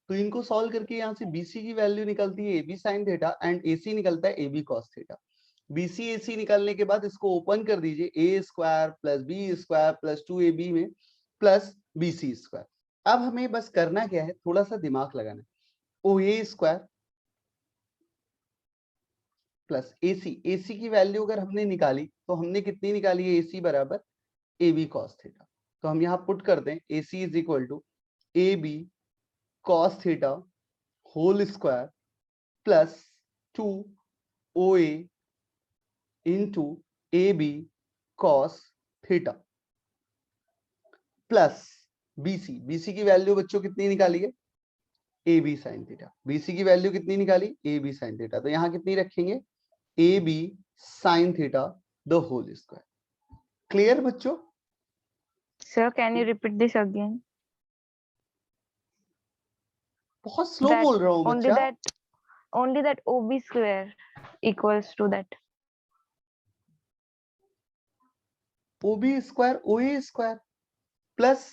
तो इनको solve करके यहाँ से BC की value निकलती है AB sine theta and AC निकलता है AB cos theta. BC AC निकालने के बाद इसको ओपन कर दीजिए, A square plus B square plus 2AB में प्लस BC स्क्वायर। अब हमें बस करना क्या है, थोड़ा सा दिमाग लगाना है। OA स्क्वायर प्लस AC की वैल्यू अगर हमने निकाली तो हमने कितनी निकाली है? AC बराबर AB कॉस थीटा। तो हम यहाँ पुट करते हैं AC is equal to AB cos theta whole square plus 2OA into AB cos theta plus BC की वैल्यू बच्चों कितनी निकाली है? AB sin theta। BC की वैल्यू कितनी निकाली? AB sin theta। तो यहाँ कितनी रखेंगे? AB sine theta the whole square. Clear बच्चों? Sir, can you repeat this again? बहुत स्लो That बोल रहा हूँ only बच्चा। that OB square equals to that. OB square OA square plus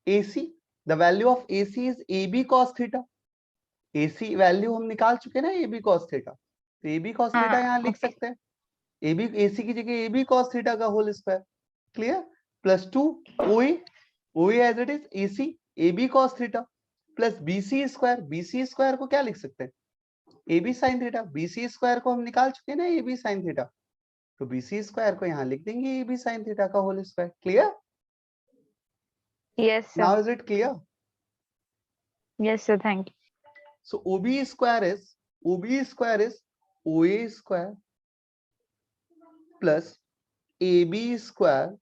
AC, the value of AC is AB cos theta। AC value हम निकाल चुके ना AB cos theta, तो AB cos theta यहाँ लिख okay. सकते हैं। AB AC की जगह AB cos theta का whole square. Clear? Plus 2 OA as it is AC AB cos theta plus BC square. BC square को क्या लिख सकते हैं? AB sin theta। BC square को हम निकाल चुके हैं ना AB sin theta, तो BC स्क्वायर को यहाँ लिख देंगे AB sin theta का whole square. Clear? Yes, sir. Now is it clear? Yes, sir. Thank you. So OB square is OA square plus AB square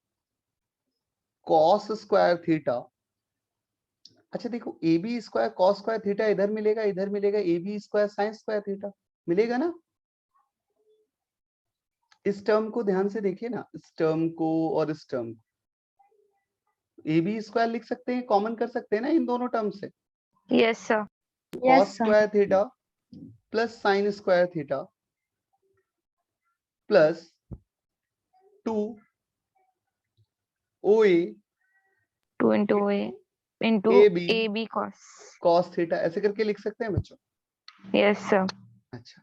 cos square theta। अच्छा देखो, AB square cos square theta इधर मिलेगा, इधर मिलेगा, AB square sin square theta मिलेगा ना। इस term को ध्यान से देखिए ना, इस टर्म को और इस टर्म को AB स्क्वायर लिख सकते हैं, कॉमन कर सकते हैं ना इन दोनों टर्म से। Yes, sir. cos square theta plus sin square theta plus 2 OA 2 into A into AB AB cos theta, ऐसे करके लिख सकते हैं बच्चों। Yes, sir. अच्छा,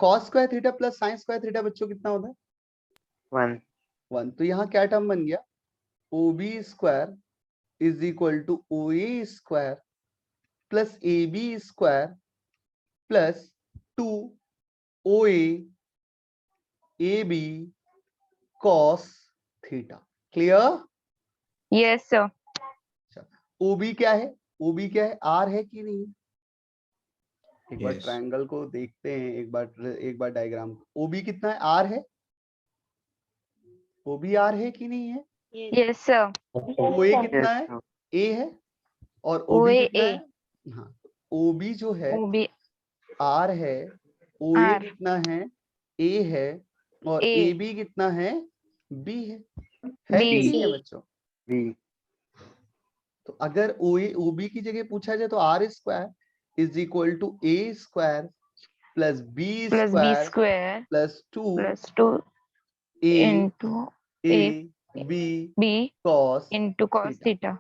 cos square theta plus sin square theta बच्चों कितना होता है? 1 1। तो यहाँ क्या टर्म बन गया? OB square is equal to OA square plus AB square plus 2 OA AB cos theta। Clear? Yes, sir. OB क्या है? OB क्या है? R है कि नहीं? एक बार Yes. ट्रायंगल को देखते हैं, एक बार डायग्राम। OB कितना है? R है। OB R है कि नहीं है? Yes, sir. OA कितना yes है? sir A है। और OB OA कितना A है? हाँ, OB जो है OB R है, OA R कितना है? A है। और A AB कितना है? B है कि B नहीं है बच्चों? B तो अगर OA OB की जगह पूछा जाए तो R square is equal to A square plus B plus B square square plus 2 plus 2 A into A A B B cos into cos theta। theta.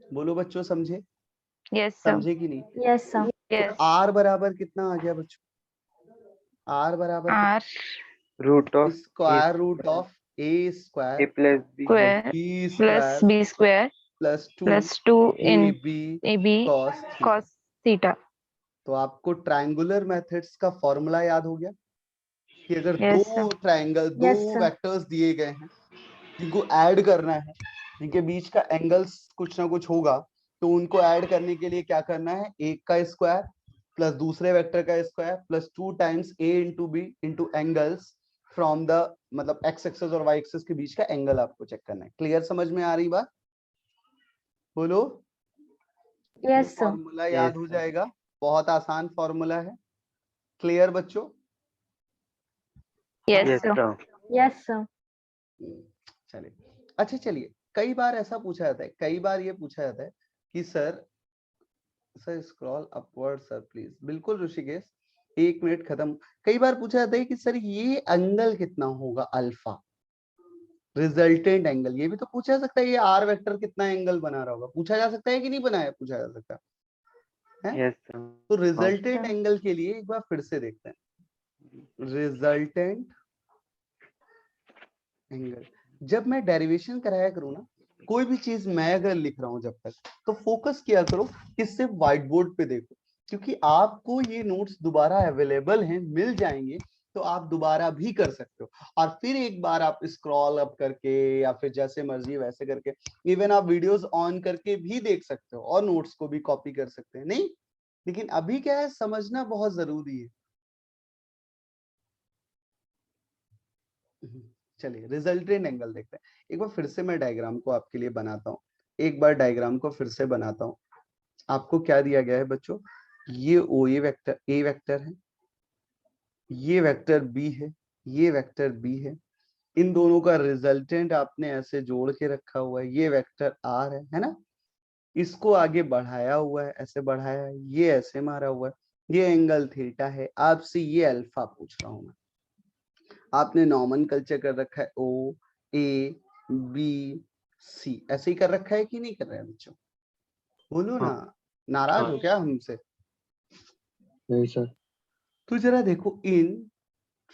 बोलो बच्चों, समझे? Yes, sir. समझे कि नहीं? Yes, sir. Yes. तो R बराबर कितना आ गया बच्चों? R बराबर R root of square root of A A square plus B square B plus square B square plus 2 plus 2 in AB AB cos theta। cos theta. तो आपको triangular methods का formula याद हो गया कि अगर Yes, दो sir. ट्रायंगल, दो Yes, sir. वेक्टर्स दिए गए हैं, जिनको ऐड करना है, जिनके बीच का एंगल्स कुछ ना कुछ होगा, तो उनको ऐड करने के लिए क्या करना है? एक का स्क्वायर प्लस दूसरे वेक्टर का square plus 2 times A into B into angles from the, मतलब एक्स एक्सिस और वाई एक्सिस के बीच का एंगल आपको चेक करना है। क्लियर? समझ में आ रही बात? बोलो। Yes, sir. फॉर्मूला याद हो जाएगा, बहुत आसान फॉर्मूला है। क्लियर बच्चों? Yes, yes sir. sir Yes, sir. चलिए, अच्छा चलिए, कई बार ऐसा पूछा जाता है, कई बार ये पूछा जाता है कि sir scroll upward sir please. बिल्कुल ऋषिकेश, 1 मिनट खत्म। कई बार पूछा जाता है कि सर ये एंगल कितना होगा अल्फा, रिजल्टेंट एंगल। ये भी तो पूछा जा सकता है, ये आर वेक्टर कितना एंगल बना रहा होगा, पूछा जा सकता है कि नहीं बनाया? पूछा जा सकता है। yes sir तो रिजल्टेंट sir. एंगल के लिए एक बार फिर से देखते हैं। रिजल्टेंट एंगल, जब मैं डेरिवेशन कराया करूँ ना, कोई भी चीज मैं अगर लिख रहा हूं जब तक, तो फोकस किया करो कि सिर्फ व्हाइट बोर्ड पे देखो, क्योंकि आपको ये नोट्स दोबारा अवेलेबल हैं, मिल जाएंगे, तो आप दोबारा भी कर सकते हो। और फिर एक बार आप स्क्रॉल अप करके या फिर जैसे मर्जी वैसे करके, इवन आप वीडियोस ऑन करके भी देख सकते हो और नोट्स को भी कॉपी कर सकते हैं। नहीं, लेकिन अभी क्या है, समझना बहुत जरूरी है। चलिए, रिजल्टेंट एंगल देखते हैं। एक बार फिर से मैं डायग्राम को आपके लिए बनाता हूँ, एक बार डायग्राम को फिर से बनाता हूँ। आपको क्या दिया गया है बच्चों? ये ओ ए वेक्टर, ए वेक्टर है, ये वेक्टर बी है, ये वेक्टर बी है, इन दोनों का रिजल्टेंट आपने ऐसे जोड़ के रखा हुआ है, ये वेक्टर आर है ना, इसको आगे बढ़ाया हुआ है, ऐसे बढ़ाया है, ये ऐसे मारा हुआ है, ये एंगल थीटा है, आपसे ये अल्फा पूछ रहा हूं मैं। आपने नॉर्मल कल्चर कर रखा है ओ ए बी सी, ऐसे ही कर रखा है कि नहीं कर रहा है बच्चों? बोलो ना, नाराज हो क्या हमसे? नहीं सर। तो जरा देखो, इन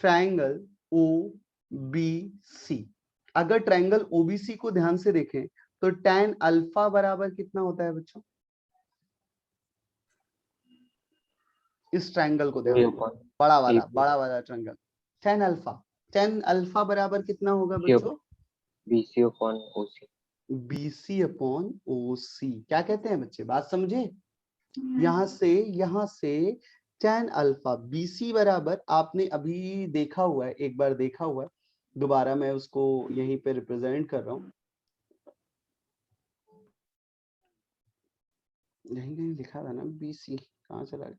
ट्रायंगल ओ बी सी, अगर ट्रायंगल ओबीसी को ध्यान से देखें तो tan अल्फा बराबर कितना होता है बच्चों? इस ट्रायंगल को ध्यान दो, बड़ा वाला ट्रायंगल, tan अल्फा बराबर कितना होगा बच्चों? BC upon OC। BC upon OC। क्या कहते हैं बच्चे, बात समझे? यहाँ से tan अल्फा BC बराबर, आपने अभी देखा हुआ है, एक बार देखा हुआ है, दोबारा मैं उसको यहीं पे रिप्रेजेंट कर रहा हूँ, यहीं कहीं लिखा था ना BC, कहाँ चला गया?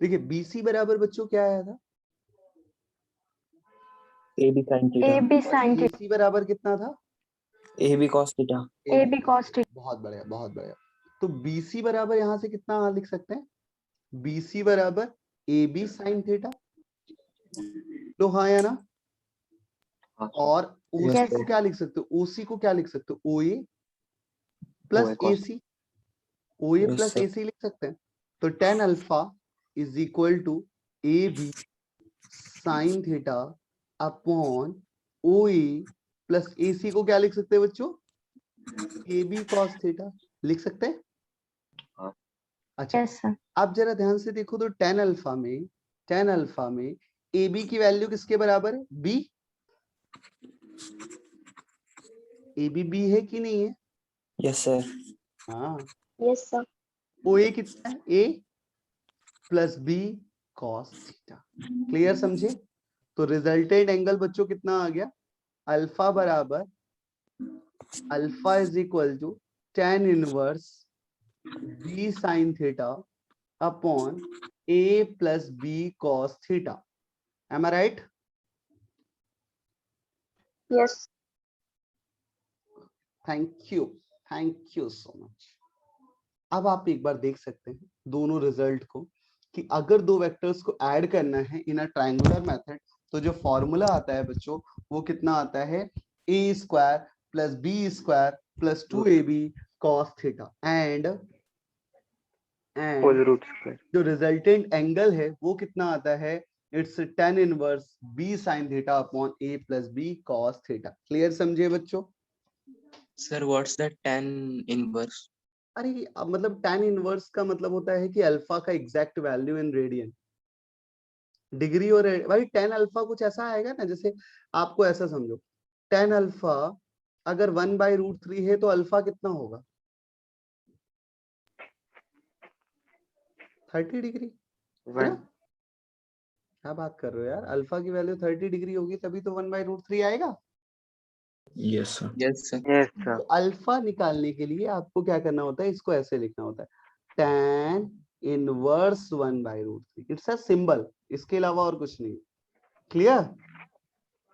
देखिए BC बराबर बच्चों क्या आया था? AB sin theta. AB sin theta. AC बराबर कितना था? AB cos theta. AB cos theta. बहुत बढ़िया, बहुत बढ़िया। तो BC बराबर यहाँ से कितना लिख सकते हैं? BC बराबर AB sin थीटा, तो हाँ या ना? और OC Yes. को क्या लिख सकते हो? OC को क्या लिख सकते हो? OA plus AC, OA plus AC लिख सकते हैं। तो tan alpha is equal to AB sin theta upon OA plus AC को क्या लिख सकते हैं बच्चों? AB cos थीटा लिख सकते हैं। अच्छा, Yes, sir. आप जरा ध्यान से देखो तो tan अल्फा में AB की वैल्यू किसके बराबर है? B। AB B है कि नहीं है? Yes sir. हाँ। Yes, sir. OA कितना है? A plus B cos theta. Clear समझे? तो रिजल्टेंट एंगल बच्चों कितना आ गया? अल्फा बराबर, alpha is equal to tan inverse B sin theta upon A plus B cos theta. Am I right? Yes. Thank you so much. अब आप एक बार देख सकते हैं दोनों रिजल्ट को, कि अगर दो वेक्टर्स को ऐड करना है इन अ ट्रायंगुलर मेथड, तो जो फॉर्मूला आता है बच्चों वो कितना आता है? a square plus B square plus 2ab cos theta and root square. जो रिजल्टेंट एंगल है वो कितना आता है? It's tan inverse b sin theta upon a plus b cos theta. Clear समझे बच्चों? Sir what's the tan inverse? अरे मतलब tan इनवर्स का मतलब होता है कि अल्फा का exact value in radian, degree और भाई tan अल्फा कुछ ऐसा आएगा ना, जैसे आपको ऐसा समझो, tan अल्फा अगर 1/√3 है तो अल्फा कितना होगा? 30 डिग्री है ना? क्या बात कर रहे हो यार, अल्फा की वैल्यू 30 डिग्री होगी तभी तो 1/√3 आएगा। Yes sir. Yes sir. तो अल्फा निकालने के लिए आपको क्या करना होता है? इसको ऐसे लिखना होता है, tan inverse 1/√3। It's a symbol, इसके अलावा और कुछ नहीं। क्लियर?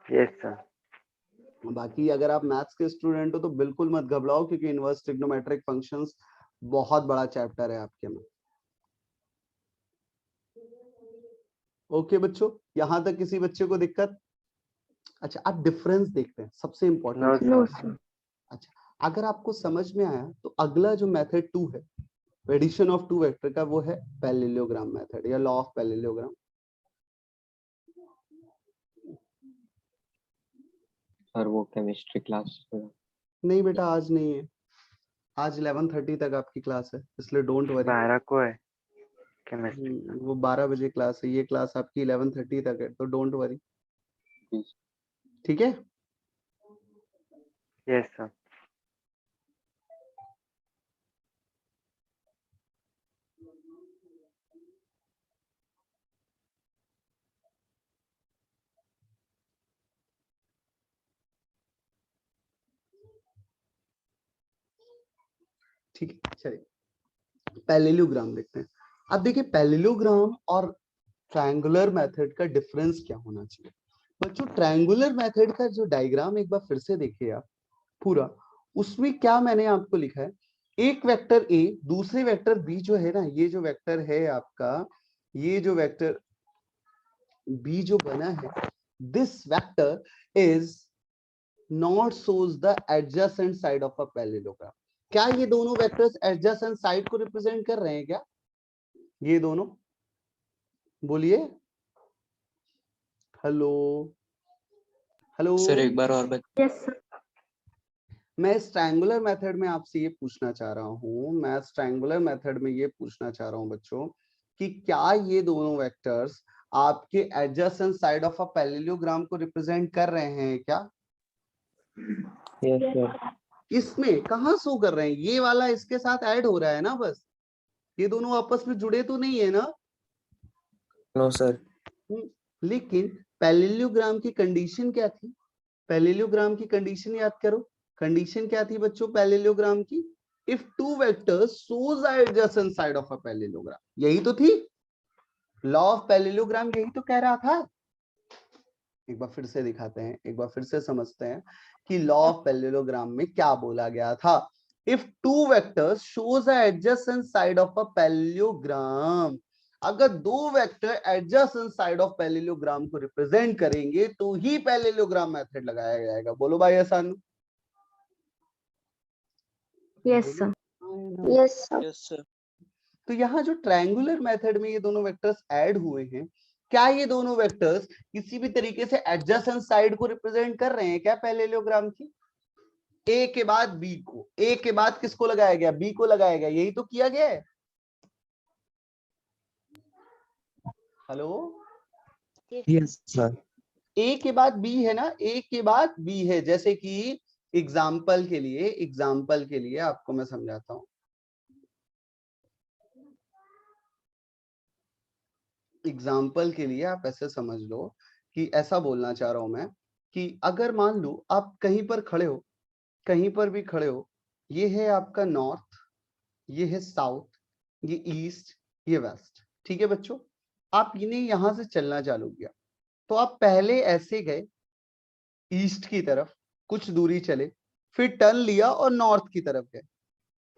Yes sir. बाकी अगर आप मैथ्स के स्टूडेंट हो तो बिल्कुल मत घबराओ, क्योंकि इनवर्स ट्रिग्नोमेट्रिक फंक्शंस बहुत बड़ा चैप्टर है आपके में। ओके बच्चों, यहां तक किसी बच्चे को दिक्कत? अच्छा, अब डिफरेंस देखते हैं, सबसे इंपॉर्टेंट। No, sir. अच्छा, अगर आपको समझ में आया तो अगला जो मेथड 2 है, एडिशन ऑफ टू वेक्टर का, वो है पैरेललोग्राम मेथड या लॉ ऑफ पैरेललोग्राम। सर वो केमिस्ट्री क्लास नहीं बेटा, आज नहीं है, आज 11:30 तक आपकी क्लास है, इसलिए डोंट वरी। 12 को है केमिस्ट्री। वो 12 बजे क्लास है, ये क्लास आपकी 11:30 तक है, तो डोंट वरी। ठीक है? Yes sir. ठीक है, चलिए पैरेललोग्राम देखते हैं। अब देखिए पैरेललोग्राम और ट्रायंगुलर मेथड का डिफरेंस क्या होना चाहिए बच्चों। ट्रायंगुलर मेथड का जो डायग्राम एक बार फिर से देखिए आप पूरा, उसमें क्या मैंने आपको लिखा है, एक वेक्टर ए दूसरे वेक्टर बी जो है ना, ये जो वेक्टर है आपका, ये जो वेक्टर बी जो बना है, this vector is not shows the adjacent side of a parallelogram। क्या ये दोनों वेक्टर्स adjacent साइड को रिप्रेजेंट कर रहे हैं क्या? ये दोनों बोलिए, हेलो हेलो। सर एक बार और बता। Yes, sir. मैं इस ट्रायंगुलर मेथड में आपसे ये पूछना चाह रहा हूँ, मैं इस ट्रायंगुलर मेथड में ये पूछना चाह रहा हूँ बच्चों कि क्या ये दोनों वेक्टर्स आपके adjacent side of a parallelogram को रिप्रेजेंट कर रहे हैं क्या? Yes sir. इसमें कहाँ शो कर रहे हैं? ये वाला इसके साथ ऐड हो रहा है ना, बस ये दोनों आपस में जुड़े तो नहीं है ना? No sir. लेकिन पैरेललोग्राम की कंडीशन क्या थी? पैरेललोग्राम की कंडीशन याद करो, कंडीशन क्या थी बच्चों पैरेललोग्राम की? If two vectors shows the adjacent side of a parallelogram, यही तो थी लॉ ऑफ पैरेललोग्राम, यही तो कह रहा था। एक बार फिर से दिखाते हैं, एक बार फिर से समझते हैं कि लॉ ऑफ पैरेललोग्राम में क्या बोला गया था। If two vectors shows the adjacent side of a parallelogram, अगर दो vector adjacent side of parallelogram को रिप्रेजेंट करेंगे तो ही पैरेललोग्राम मेथड लगाया जाएगा। बोलो भाई आसान। Yes, sir. Yes, sir. Yes sir. तो यहाँ जो ट्रायंगुलर मेथड में ये दोनों वेक्टर्स ऐड हुए हैं, क्या ये दोनों वेक्टर्स किसी भी तरीके से एडजेसेंट साइड को रिप्रेजेंट कर रहे हैं क्या पैरेललोग्राम की? ए के बाद बी को, ए के बाद किसको लगाया गया? बी को लगाया गया, यही तो किया गया है। Hello, yes sir. ए के बाद बी है ना, ए के बाद बी है। जैसे कि एग्जाम्पल के लिए आपको मैं समझाता हूं। एग्जाम्पल के लिए आप ऐसे समझ लो कि ऐसा बोलना चाह रहा हूं मैं कि अगर मान लो आप कहीं पर खड़े हो, कहीं पर भी खड़े हो, ये है आपका नॉर्थ, ये है साउथ, ये ईस्ट, ये वेस्ट, ठीक है बच्चों। आप इन्हें यहां से चलना चालू किया, तो आप पहले ऐसे गए ईस्ट की तरफ, कुछ दूरी चले, फिर टर्न लिया और नॉर्थ की तरफ गए,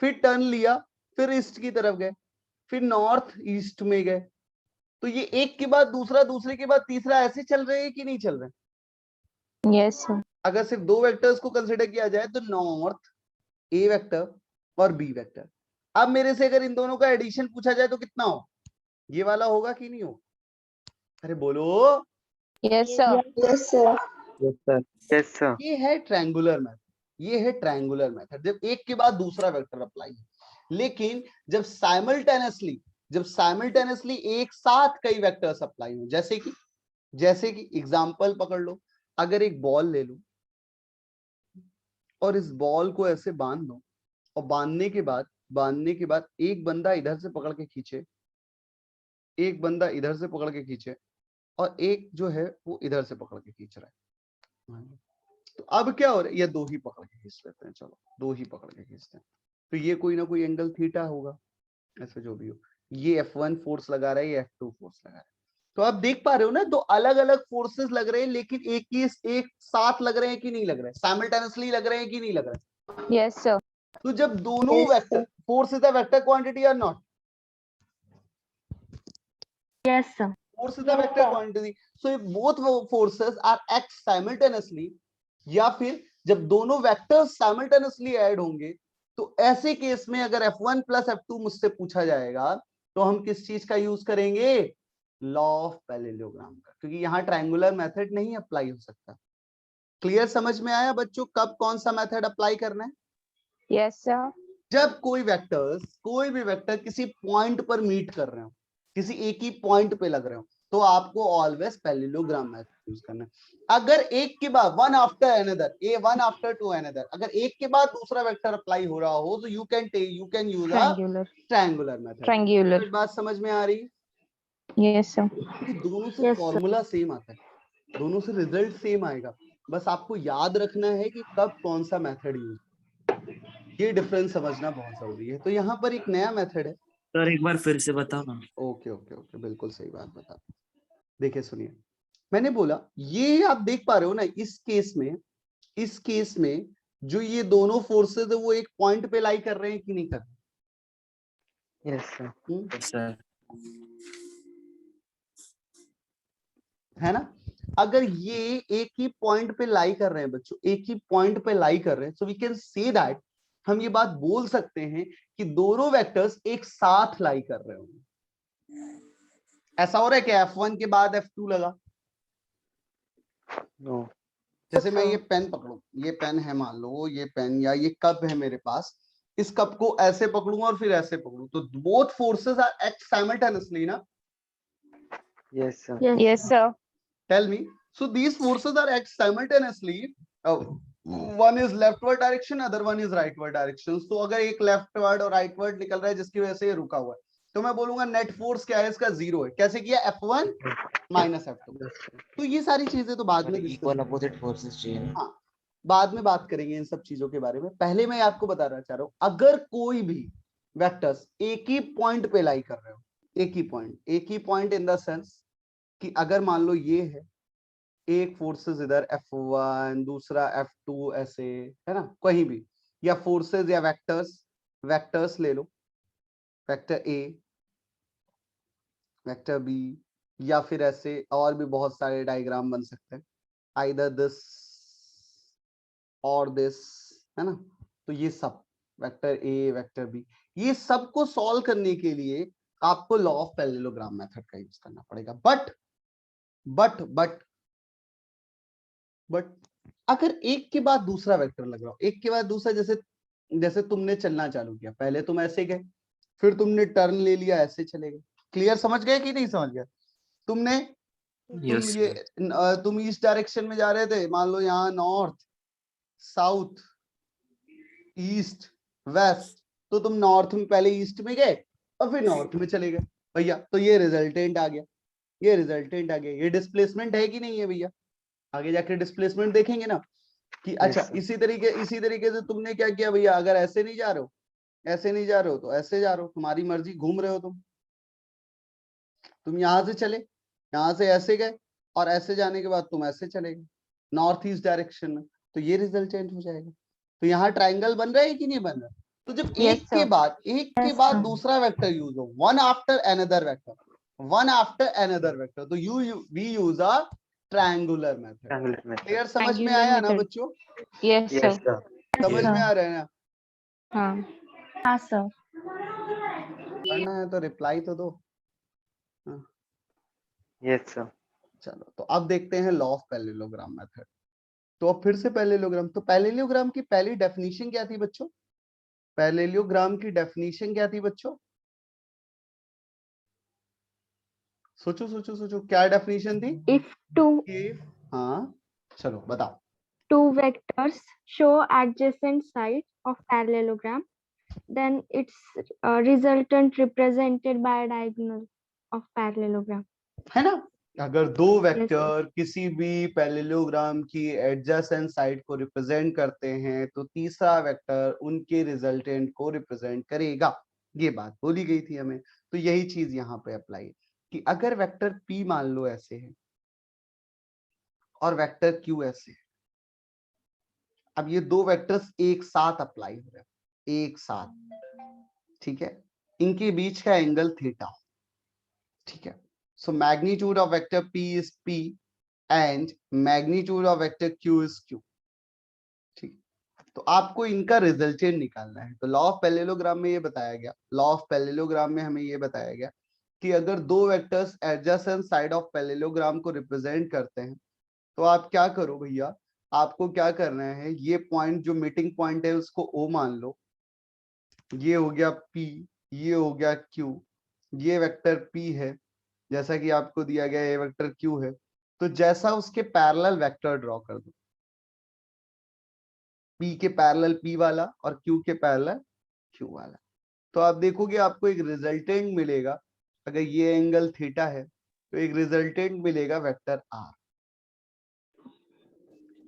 फिर टर्न लिया, फिर ईस्ट की तरफ गए, फिर नॉर्थ ईस्ट में गए। तो ये एक के बाद दूसरा, दूसरे के बाद तीसरा, ऐसे चल रहे हैं कि नहीं चल रहे? Yes, sir. अगर सिर्फ दो वेक्टर्स को कंसिडर किया जाए तो नॉर्थ ए वेक्टर और बी वेक्टर। अब मेरे से अगर इन दोनों का एडिशन पूछा जाए तो कितना हो? ये वाला होगा कि नहीं होगा? अरे बोलो। Yes, sir. Yes, sir. Yes sir. Yes, sir. ये है ट्रायंगुलर मेथड, ये है ट्रायंगुलर मेथड, जब एक के बाद दूसरा वेक्टर अप्लाई है। लेकिन जब साइमल्टेनियसली एक साथ कई वेक्टर्स अप्लाई हो, जैसे कि एग्जांपल पकड़ लो, अगर एक बॉल ले लो और इस बॉल को ऐसे बांध दो, और बांधने के बाद एक बंदा इधर से पकड़ के खींचे, एक बंदा इधर से पकड़ के खींचे, और एक जो है वो इधर से पकड़ के खींच रहा है। तो अब क्या हो रहा है? ये दो ही पकड़ के खींच लेते हैं, चलो दो ही पकड़ के खींचते हैं, तो ये कोई ना कोई एंगल थीटा होगा, ऐसे जो भी हो। ये F1 फोर्स लगा रहा है, ये F2 फोर्स लगा रहा है। तो आप देख पा रहे हो ना, दो अलग अलग फोर्सेस लग रहे हैं, लेकिन एक साथ लग रहे हैं कि नहीं लग रहे हैं? साइमल्टेनियसली लग रहे हैं कि नहीं लग रहे हैं? Yes, sir. तो जब दोनों Yes, vector, force is a vector quantity और not? Yes, sir. Force is a vector quantity. So if both forces are act simultaneously, या फिर जब दोनों वेक्टर्स साइमल्टेनियसली ऐड होंगे, तो ऐसे केस में अगर F1 प्लस F2 मुझसे पूछा जाएगा तो हम किस चीज का यूज करेंगे? लॉ ऑफ पैरेललोग्राम का, क्योंकि यहाँ ट्रायंगुलर मेथड नहीं अप्लाई हो सकता। क्लियर समझ में आया बच्चों कब कौन सा मेथड अप्लाई करना है? Yes, sir. जब कोई भी वेक्टर किसी पॉइंट पर मीट कर रहे हो, किसी एक ही पॉइंट पे लग रहे हो, तो आपको ऑलवेज पैरेललोग्राम मेथड यूज करना है। अगर एक के बाद one after another to another, अगर एक के बाद दूसरा वेक्टर अप्लाई हो रहा हो, तो you can use a Triangular. Triangular method. Triangular. बात समझ में आ रही है? Yes, sir. क्योंकि दोनों से Yes, sir. फॉर्मूला सेम आता है, दोनों से रिजल्ट सेम आएगा, बस आपको याद रखना है कि कब कौन सा मेथड यूज, ये डिफरेंस समझना बहुत जरूरी है। तो यहाँ पर एक नया मेथड है, सर एक बार फिर से बताओ ना। ओके ओके ओके, बिल्कुल सही बात बता। देखिए सुनिए, मैंने बोला ये आप देख पा रहे हो ना, इस केस में जो ये दोनों फोर्सेस है वो एक पॉइंट पे लाई कर रहे हैं कि नहीं कर रहे? Yes sir. सर है ना? अगर ये एक ही पॉइंट पे लाई कर रहे हैं बच्चों, एक ही पॉइंट पे लाई कर रहे हैं, so we can say that, हम ये बात बोल सकते हैं कि दोनों वेक्टर्स एक साथ लाई कर रहे होंगे। ऐसा हो रहा है कि F1 के बाद F2 लगा? नो। जैसे मैं ये पेन पकड़ू, ये पेन है मान लो, ये पेन या ये कप है मेरे पास, इस कप को ऐसे पकड़ूंगा और फिर ऐसे पकड़ू, तो both forces are act simultaneously ना? Yes sir. Yes, sir. Tell me. So these forces are act simultaneously. One is leftward direction, other one is rightward direction. So अगर एक leftward और rightward निकल रहा है जिसकी वजह से ये रुका हुआ है, तो मैं बोलूंगा नेट फोर्स क्या है इसका? 0 है। कैसे किया? F1 minus F2। तो ये सारी चीजें तो बाद में इक्वल अपोजिट फोर्सेस चाहिए ना। हाँ, बाद में बात करेंगे इन सब चीजों के बारे में। पहले मैं आपको बताना चाह रहा हूँ, अगर कोई भी वेक्टर्स एक ही पॉइंट पे लाई कर रहे हो, एक ही पॉइंट इन द सेंस कि अगर मान लो ये है, एक फोर्सेस इधर F1, दूसरा F2, ऐसे है ना, कहीं भी, या फोर्सेस या वेक्टर्स ले लो, वेक्टर A, वेक्टर B, या फिर ऐसे और भी बहुत सारे डायग्राम बन सकते हैं, आइदर दिस और दिस, है ना? तो ये सब वेक्टर A, वेक्टर B, ये सब को सॉल्व करने के लिए आपको लॉ ऑफ पैरेललोग्राम मेथड का यूज करना पड़ेगा। बट अगर एक के बाद दूसरा वेक्टर लग रहा हो, एक के बाद दूसरा, जैसे तुमने चलना चालू किया, पहले तुम ऐसे गए, फिर तुमने टर्न ले लिया, ऐसे चले गए। क्लियर? समझ गए कि नहीं समझ गए? तुम ईस्ट डायरेक्शन में जा रहे थे, मान लो यहाँ नॉर्थ, साउथ, ईस्ट, वेस्ट, तो तुम नॉर्थ में पहले ईस्ट में गए और फिर नॉर्थ में चले गए भैया, तो ये रिजल्टेंट आ गया, ये डिस्प्लेसमेंट है कि नहीं है भैया? आगे जाके डिस्प्लेसमेंट देखेंगे ना कि अच्छा इसी तरीके से तुमने क्या किया भैया, अगर ऐसे नहीं जा रहे हो तो ऐसे जा रहे हो, तुम्हारी मर्जी, घूम रहे हो तुम यहां से चले, यहां से ऐसे गए और ऐसे जाने के बाद तुम ऐसे चले गए नॉर्थ ईस्ट डायरेक्शन में, तो ये रिजल्टेंट हो जाएगा। तो यहाँ ट्राइंगल बन रहा है कि नहीं बन रहा? तो जब Yes, एक के बाद दूसरा वेक्टर यूज हो, वन आफ्टर अनदर वेक्टर, तो we use a triangular method. Clear? समझ में आया ना बच्चों? Yes, sir. समझ में आ रहा है ना? हाँ सर। पढ़ना है तो रिप्लाई तो दो। Yes sir. चलो, तो अब देखते हैं लॉ ऑफ पैरेललोग्राम मेथड। तो अब फिर से पैरेललोग्राम, तो पैरेललोग्राम की पहली डेफिनेशन क्या थी बच्चों? पैरेललोग्राम की डेफिनेशन क्या थी बच्चों? सोचो क्या डेफिनेशन थी? हाँ चलो बताओ। Two vectors show adjacent sides of parallelogram, then its resultant represented by a diagonal of parallelogram. है ना? अगर दो वेक्टर किसी भी पैरेललोग्राम की एडजेसेंट साइड को रिप्रेजेंट करते हैं तो तीसरा वेक्टर उनके रिजल्टेंट को रिप्रेजेंट करेगा, ये बात बोली गई थी हमें। तो यही चीज यहाँ पे अप्लाई है कि अगर वेक्टर P मान लो ऐसे है और वेक्टर Q ऐसे है, अब ये दो वेक्टर्स एक साथ अप्लाई हो रहे हैं, एक साथ, ठीक है? इनके बीच का एंगल थीटा, ठीक है? So magnitude of vector P is P and magnitude of vector Q is Q, ठीक? तो आपको इनका रिजल्टेंट निकालना है। तो लॉ ऑफ पैरेललोग्राम में ये बताया गया कि अगर दो vectors adjacent side of parallelogram को रिप्रेजेंट करते हैं तो आप क्या करो भैया, आपको क्या करना है, ये पॉइंट जो मीटिंग पॉइंट है उसको O मान लो, ये हो गया P, ये हो गया Q, ये वेक्टर P है जैसा कि आपको दिया गया, ये वेक्टर Q है, तो जैसा उसके पैरेलल वेक्टर ड्रॉ कर दो, P के पैरेलल P वाला और Q के पैरेलल Q वाला, तो आप देखोगे आपको एक रिजल्टेंट मिलेगा। अगर ये एंगल थीटा है तो एक रिजल्टेंट मिलेगा vector R।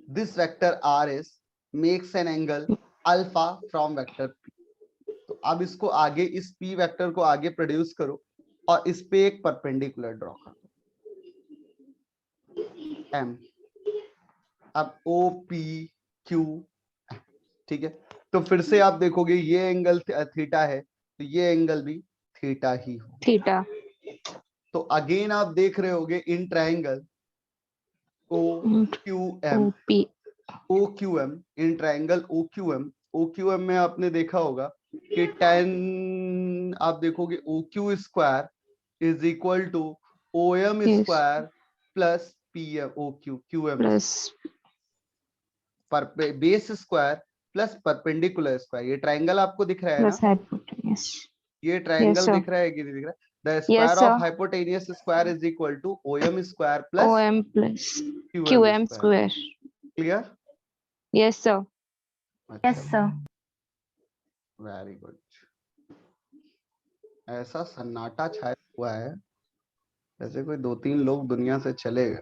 This vector R is makes an angle alpha from vector P। तो अब इसको आगे, इस पी वेक्टर को आगे प्रोड्यूस करो और इस पे एक परपेंडिकुलर ड्रॉ करो एम। अब ओ पी क्यू, ठीक है। तो फिर से आप देखोगे ये एंगल थीटा है, तो ये एंगल भी थीटा ही हो। थीटा। तो अगेन आप देख रहे होगे in triangle O Q M, OP. O Q M, in triangle O Q M, O Q M में आपने देखा होगा कि tan, आप देखोगे O Q square is equal to O M Yes. Square plus P M O Q Q M plus पर base square plus perpendicular square. ये triangle आपको दिख रहा है प्लस ना, हाइपोटेन्यूज। ये ट्रायंगल sir. दिख रहा है कि नहीं दिख रहा है? The Yes, square sir. Of hypotenuse square is equal to O M square plus OM plus Q QM M square. square. Clear? Yes, sir. Yes, sir. Very good. ऐसा सन्नाटा छाया हुआ है जैसे कोई 2-3 लोग दुनिया से चले गए।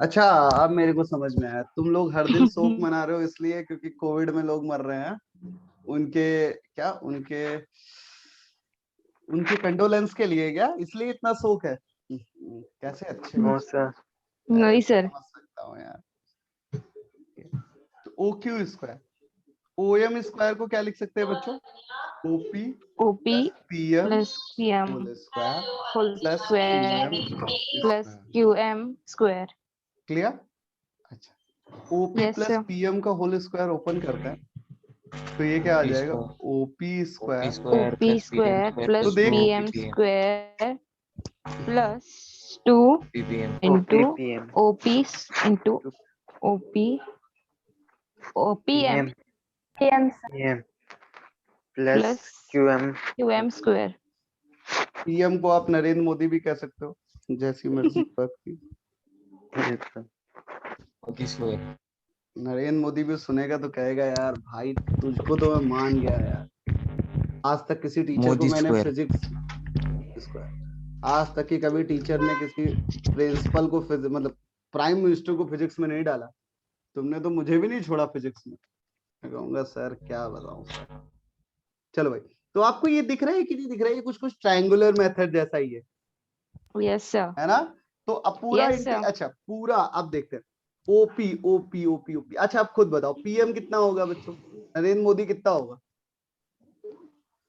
अच्छा, अब मेरे को समझ में आया, तुम लोग हर दिन शोक मना रहे हो इसलिए क्योंकि कोविड में लोग मर रहे हैं, उनके क्या उनके कंडोलेंस के लिए क्या, इसलिए इतना शोक है? कैसे अच्छे नो सर। नहीं सर। समझ सकता हूँ यार। तो O Q square, O M square को क्या लिख सकते हैं बच्चों? OP OP P M plus PM whole square whole प्लस square plus QM square. Clear? अच्छा, OP Yes, plus sir. PM का होल स्क्वायर ओपन करते हैं तो ये क्या आ जाएगा? OP square OP square plus तो देख, PM square plus 2 into PPM OP into OP OPM PM, PM plus plus QM QM square. PM को आप नरेंद्र मोदी भी कह सकते हो, जैसी मर्जी बात की। नरेंद्र मोदी भी सुनेगा तो कहेगा यार भाई तुझको तो मैं मान गया यार। आज तक किसी टीचर को मैंने फिजिक्स स्क्वायर, आज तक की कभी टीचर ने किसी प्रिंसिपल को मतलब प्राइम मिनिस्टर को फिजिक्स में नहीं डाला। तुमने तो मुझे भी नहीं छोड़ा फिजिक्स में। मैं कहूंगा सर क्या बताऊं सर। चलो भाई, तो आपको ये दिख रहा है कि नहीं दिख रहा है? ये कुछ कुछ ट्रायंगुलर मेथड जैसा ही है Yes, sir. है ना? तो अब पूरा Yes, sir. अच्छा पूरा अब देखते हैं ओपी ओपी ओपी ओपी। अच्छा आप खुद बताओ पीएम कितना होगा बच्चों? नरेंद्र मोदी कितना होगा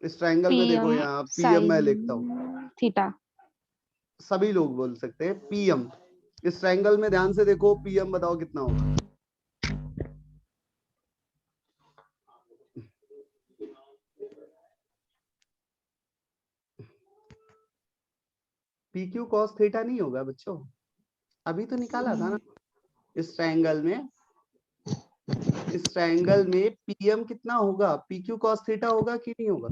इस ट्रायंगल में? देखो यहाँ पीएम मैं लिखता हूँ, थीटा। सभी लोग बोल सकते हैं पीएम। इस ट्रायंगल में ध्यान से देखो, पीएम बताओ कितना होगा? पी क्यू कॉस थीटा नहीं होगा बच्चों, अभी तो निकाला था ना। इस ट्रायंगल में पीएम कितना होगा? पी क्यू कॉस थीटा होगा कि नहीं होगा?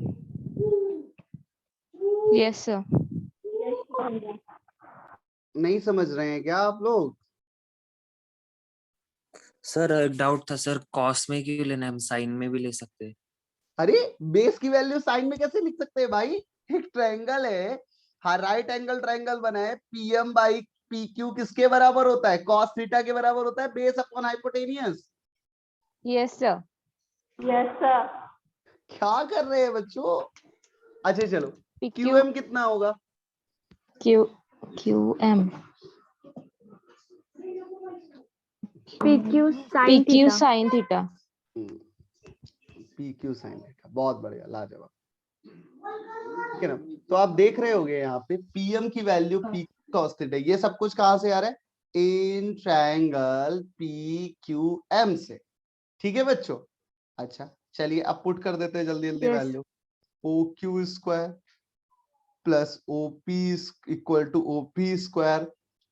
Yes, sir. नहीं समझ रहे हैं क्या आप लोग? सर एक डाउट था सर, कॉस में क्यों लेना है, हम साइन में भी ले सकते हैं। अरे बेस की वैल्यू साइन में कैसे लिख सकते हैं भाई? एक ट्रायंगल है, हाँ राइट एंगल ट्रायंगल बना है, पीएम बाई पी क्यू किसके बराबर होता है? कॉस थीटा के बराबर होता है, base upon hypotenuse. Yes, sir. Yes, sir. क्या कर रहे हैं बच्चों? अच्छा चलो, PQ क्यूएम कितना होगा? QM PQ sin PQ theta. sin theta. P Q sine theta, बहुत बढ़िया, लाजवाब। ठीक है ना? तो आप देख रहे होगे यहाँ पे पीएम की वैल्यू पी कॉस थीटा, ये सब कुछ कहाँ से आ रहा है? In triangle P Q M से। ठीक है बच्चों? अच्छा चलिए अब पुट कर देते हैं जल्दी जल्दी Yes. Value. O Q square plus O P equal to O P square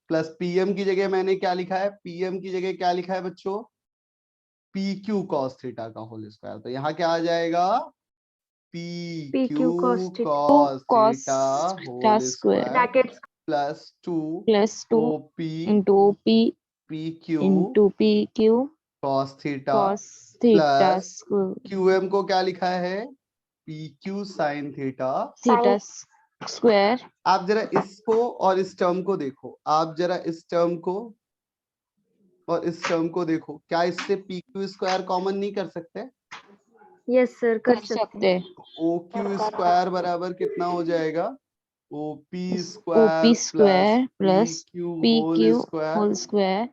plus PM की जगह मैंने क्या लिखा है? पीएम की जगह क्या लिखा है बच्चों? पी क्यू कॉस थीटा का होल स्क्वायर। तो यहाँ क्या आ जाएगा? P PQ Q cos theta. Cos Cos theta theta whole square. Square Brackets. Plus 2 plus 2 OP into OP P Q into PQ cos theta cos theta plus square. QM को क्या लिखा है? P Q sine theta. Theta square. आप जरा इसको और इस term को देखो, आप जरा इस टर्म को और इस टर्म को देखो, क्या इससे पी क्यू स्क्वायर कॉमन नहीं कर सकते? यस सर कर कर सकते सकते हैं। हैं। ओ क्यू स्क्वायर बराबर कितना हो जाएगा? OP OP square square plus plus Q PQ whole square whole square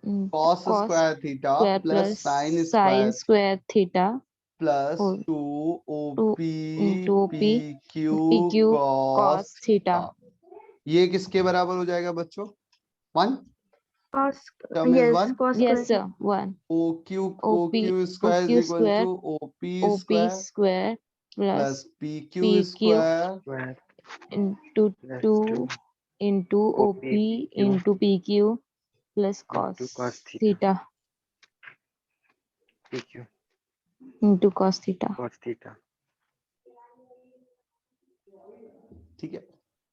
cos cos square theta square plus plus sine sin square square theta plus whole 2 2 OP into OP P Q PQ cos cos theta. ये किसके बराबर हो जाएगा बच्चों? 1 cos term is yes 1 cos Yes square sir, 1 O Q OP square is OQ equal square to OP OP square square plus plus P Q PQ square square into plus 2 2 into OP OPQ into PQ plus into cos cos theta theta PQ into cos theta। cos theta। ठीक है।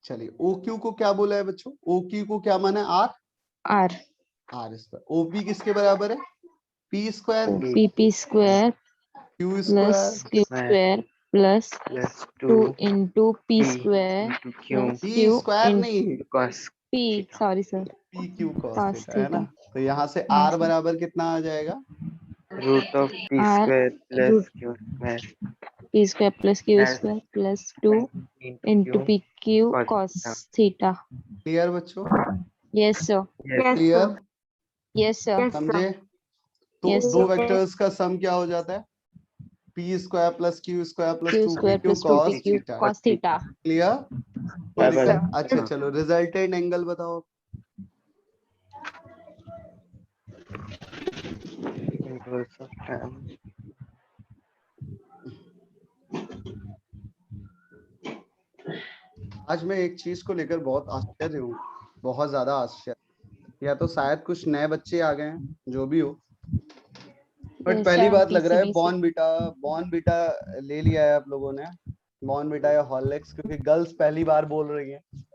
चलिए O Q को क्या बोला है बच्चों? O Q को क्या माना है? R R R square. OP किसके बराबर है? P square OPP square Q plus square Q square square plus plus 2 2 into P P square into Q plus P Q square in नहीं है, cos P theta sorry sir P Q cos cos theta है ना। theta। तो यहाँ से हाँ are sir बराबर कितना आ जाएगा? root of P R square plus root Q square P square plus Q plus square plus 2 into into Q PQ cos cos theta। theta। Clear बच्चों? Yes sir, Yes yes clear? sir yes sir, yes sir समझे? तो yes दो sir। Vectors का सम क्या हो जाता है? P square plus Q square plus Q two P square Q plus cos 2PQ theta. cos theta। Clear? कोई yes दिक्कत? sir अच्छा yes चलो रिजल्टेंट एंगल बताओ। inverse of tan आज मैं एक चीज को लेकर बहुत आश्चर्य हूँ, बहुत ज्यादा आश्चर्य। या तो शायद कुछ नए बच्चे आ गए हैं, जो भी हो, बट Yes पहली sir, बात लग रहा है TCBC। बॉर्न बीटा ले लिया है आप लोगों ने, बॉर्न बीटा या हॉर्लिक्स, क्योंकि गर्ल्स पहली बार बोल रही हैं।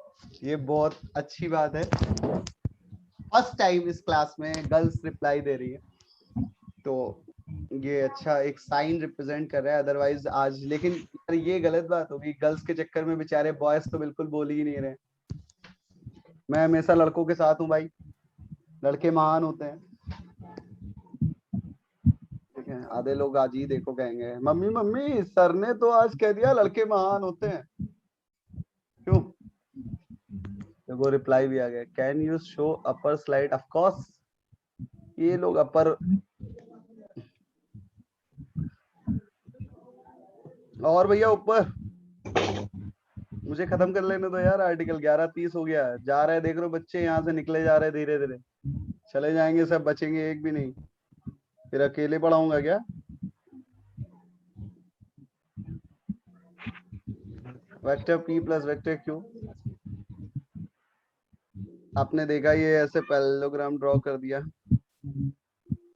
ये बहुत अच्छी बात है, फर्स्ट टाइम इस क्लास में गर्ल्स रिप्लाई दे रही है, तो ये अच्छा एक साइन रिप्रेजेंट कर रहा है। अदरवाइज आज, लेकिन यार ये गलत बात होगी, गर्ल्स के चक्कर में बेचारे बॉयज तो बिल्कुल बोल ही नहीं रहे। मैं हमेशा लड़कों के साथ हूँ भाई, लड़के महान होते हैं। ठीक है, आधे लोग आज ही देखो कहेंगे मम्मी मम्मी सर ने तो आज कह दिया लड़के महान होते हैं, क्यों? तो वो रिप्लाई भी आ गया, can you show upper slide? Of course, ये लोग अपर। और भैया ऊपर मुझे खत्म कर लेने दो यार, आर्टिकल 11:30 हो गया है। जा रहे देख रहे हो बच्चे यहाँ से निकले जा रहे, धीरे धीरे चले जाएंगे, सब बचेंगे एक भी नहीं, फिर अकेले पढ़ाऊंगा क्या? Vector P plus vector Q, आपने देखा ये ऐसे पैरेललोग्राम ड्रॉ कर दिया।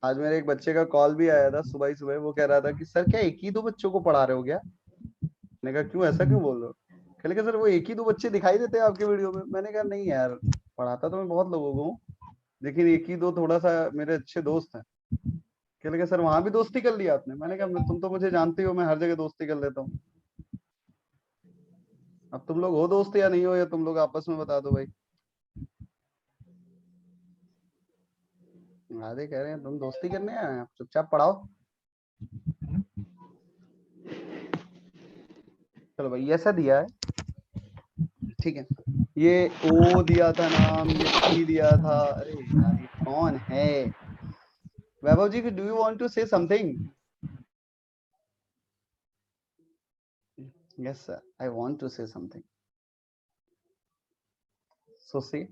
आज मेरे एक बच्चे का कॉल भी आया था सुबह ही सुबह, वो कह रहा था कि सर क्या एक ही दो बच्चों को पढ़ा रहे हो क्या? मैंने कहा क्यों, ऐसा क्यों बोल रहे हो? कहने लगे सर वो एक ही दो बच्चे दिखाई देते हैं आपके वीडियो में। मैंने कहा नहीं यार, पढ़ाता तो मैं बहुत लोगों को हूँ, लेकिन एक ही दो थोड़ा सा मेरे अच्छे दोस्त हैं। कहने लगे सर वहां भी दोस्ती कर लिया आपने? मैंने कहा तुम तो मुझे जानते हो, मैं हर जगह दोस्ती कर लेता हूँ। अब तुम लोग हो दोस्त या नहीं हो, या तुम लोग आपस में बता दो भाई। आधे कह रहे हैं तुम दोस्ती करने आए हैं, चुपचाप पढ़ाओ। चलो भाई ऐसा दिया है, ठीक है। ये ओ दिया था नाम, ये पी दिया था। अरे यार ये कौन है? Vaibhav ji, do you want to say something? Yes sir, I want to say something. So see,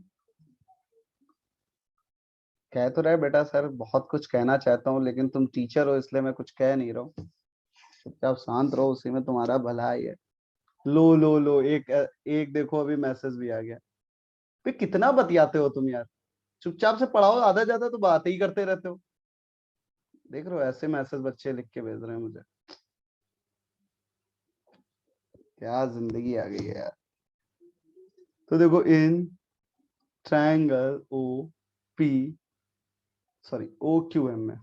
कह तो रहे बेटा सर बहुत कुछ कहना चाहता हूँ, लेकिन तुम टीचर हो इसलिए मैं कुछ कह नहीं रहा हूँ। चुपचाप शांत रहो, उसी में तुम्हारा भला ही है। लो लो लो, एक देखो अभी मैसेज भी आ गया। फिर कितना बतियाते हो तुम यार, चुपचाप से पढ़ाओ, आधा ज्यादा तो बात ही करते रहते हो। देख रहे हो ऐसे मैसेज बच्चे लिख के भेज रहे हैं मुझे, क्या जिंदगी आ गई है यार। तो देखो, इन triangle O P, sorry O Q M में,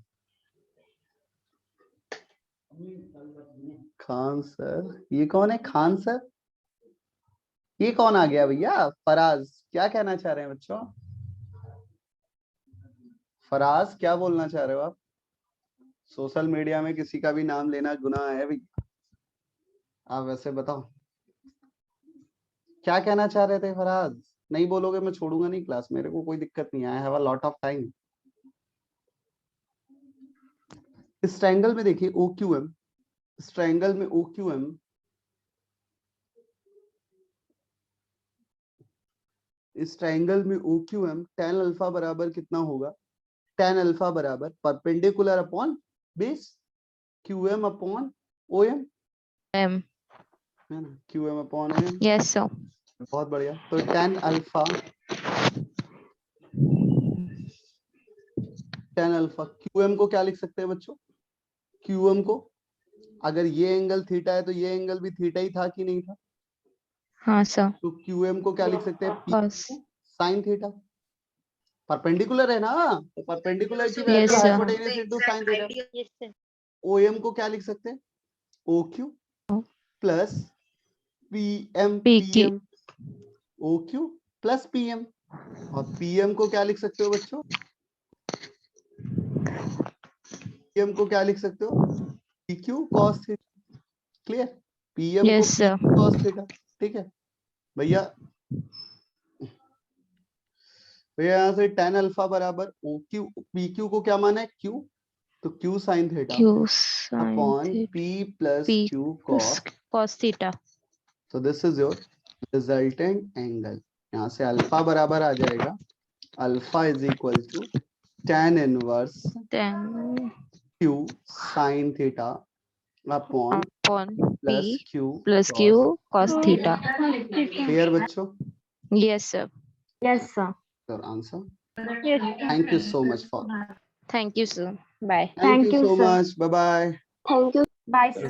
खान सर, ये कौन है खान सर? ये कौन आ गया भैया? फराज, क्या कहना चाह रहे हैं बच्चों? फराज क्या बोलना चाह रहे हो आप? सोशल मीडिया में किसी का भी नाम लेना गुनाह है भैया। आप वैसे बताओ क्या कहना चाह रहे थे फराज? नहीं बोलोगे मैं छोड़ूंगा नहीं क्लास, मेरे को कोई दिक्कत नहीं है, I have a lot of time. इस ट्रायंगल में देखिए OQM, इस ट्रायंगल में OQM इस ट्रायंगल में OQM tan अल्फा बराबर कितना होगा? tan अल्फा बराबर perpendicular upon base QM upon OM M. है ना, QM upon OM। Yes, sir. बहुत बढ़िया। तो tan अल्फा QM को क्या लिख सकते हैं बच्चों? QM को अगर ये एंगल थीटा है तो ये एंगल भी थीटा ही था कि नहीं था? हाँ, sir. तो QM को क्या लिख सकते हैं? Cos. Sine theta. परपेंडिकुलर है ना, तो परपेंडिकुलर की Yes, value sir. Hypotenuse into sine theta. Yes, sir. OM को क्या लिख सकते हैं? OQ plus PM PQ. OQ plus PM, और PM को क्या लिख सकते हो बच्चों? PM को क्या लिख सकते हो? PQ cos theta. Clear? PM Yes, को sir. PQ cos theta. ठीक है भैया। भैया यहाँ से tan अल्फा बराबर OQ, PQ को क्या माना है? Q, तो Q sin theta Q sin upon theta. P plus P Q plus cos। cos theta. So this is your resultant angle। यहाँ से अल्फा बराबर आ जाएगा, alpha is equal to tan inverse Then Q sin theta upon upon plus P Q plus cos। Q cos theta. Clear बच्चों? Yes, sir. Yes, sir. Your answer। Yes. Thank you so much for। Thank you, sir. Bye. Thank you Thank you, so sir. much। Bye bye। Thank you. Bye, sir.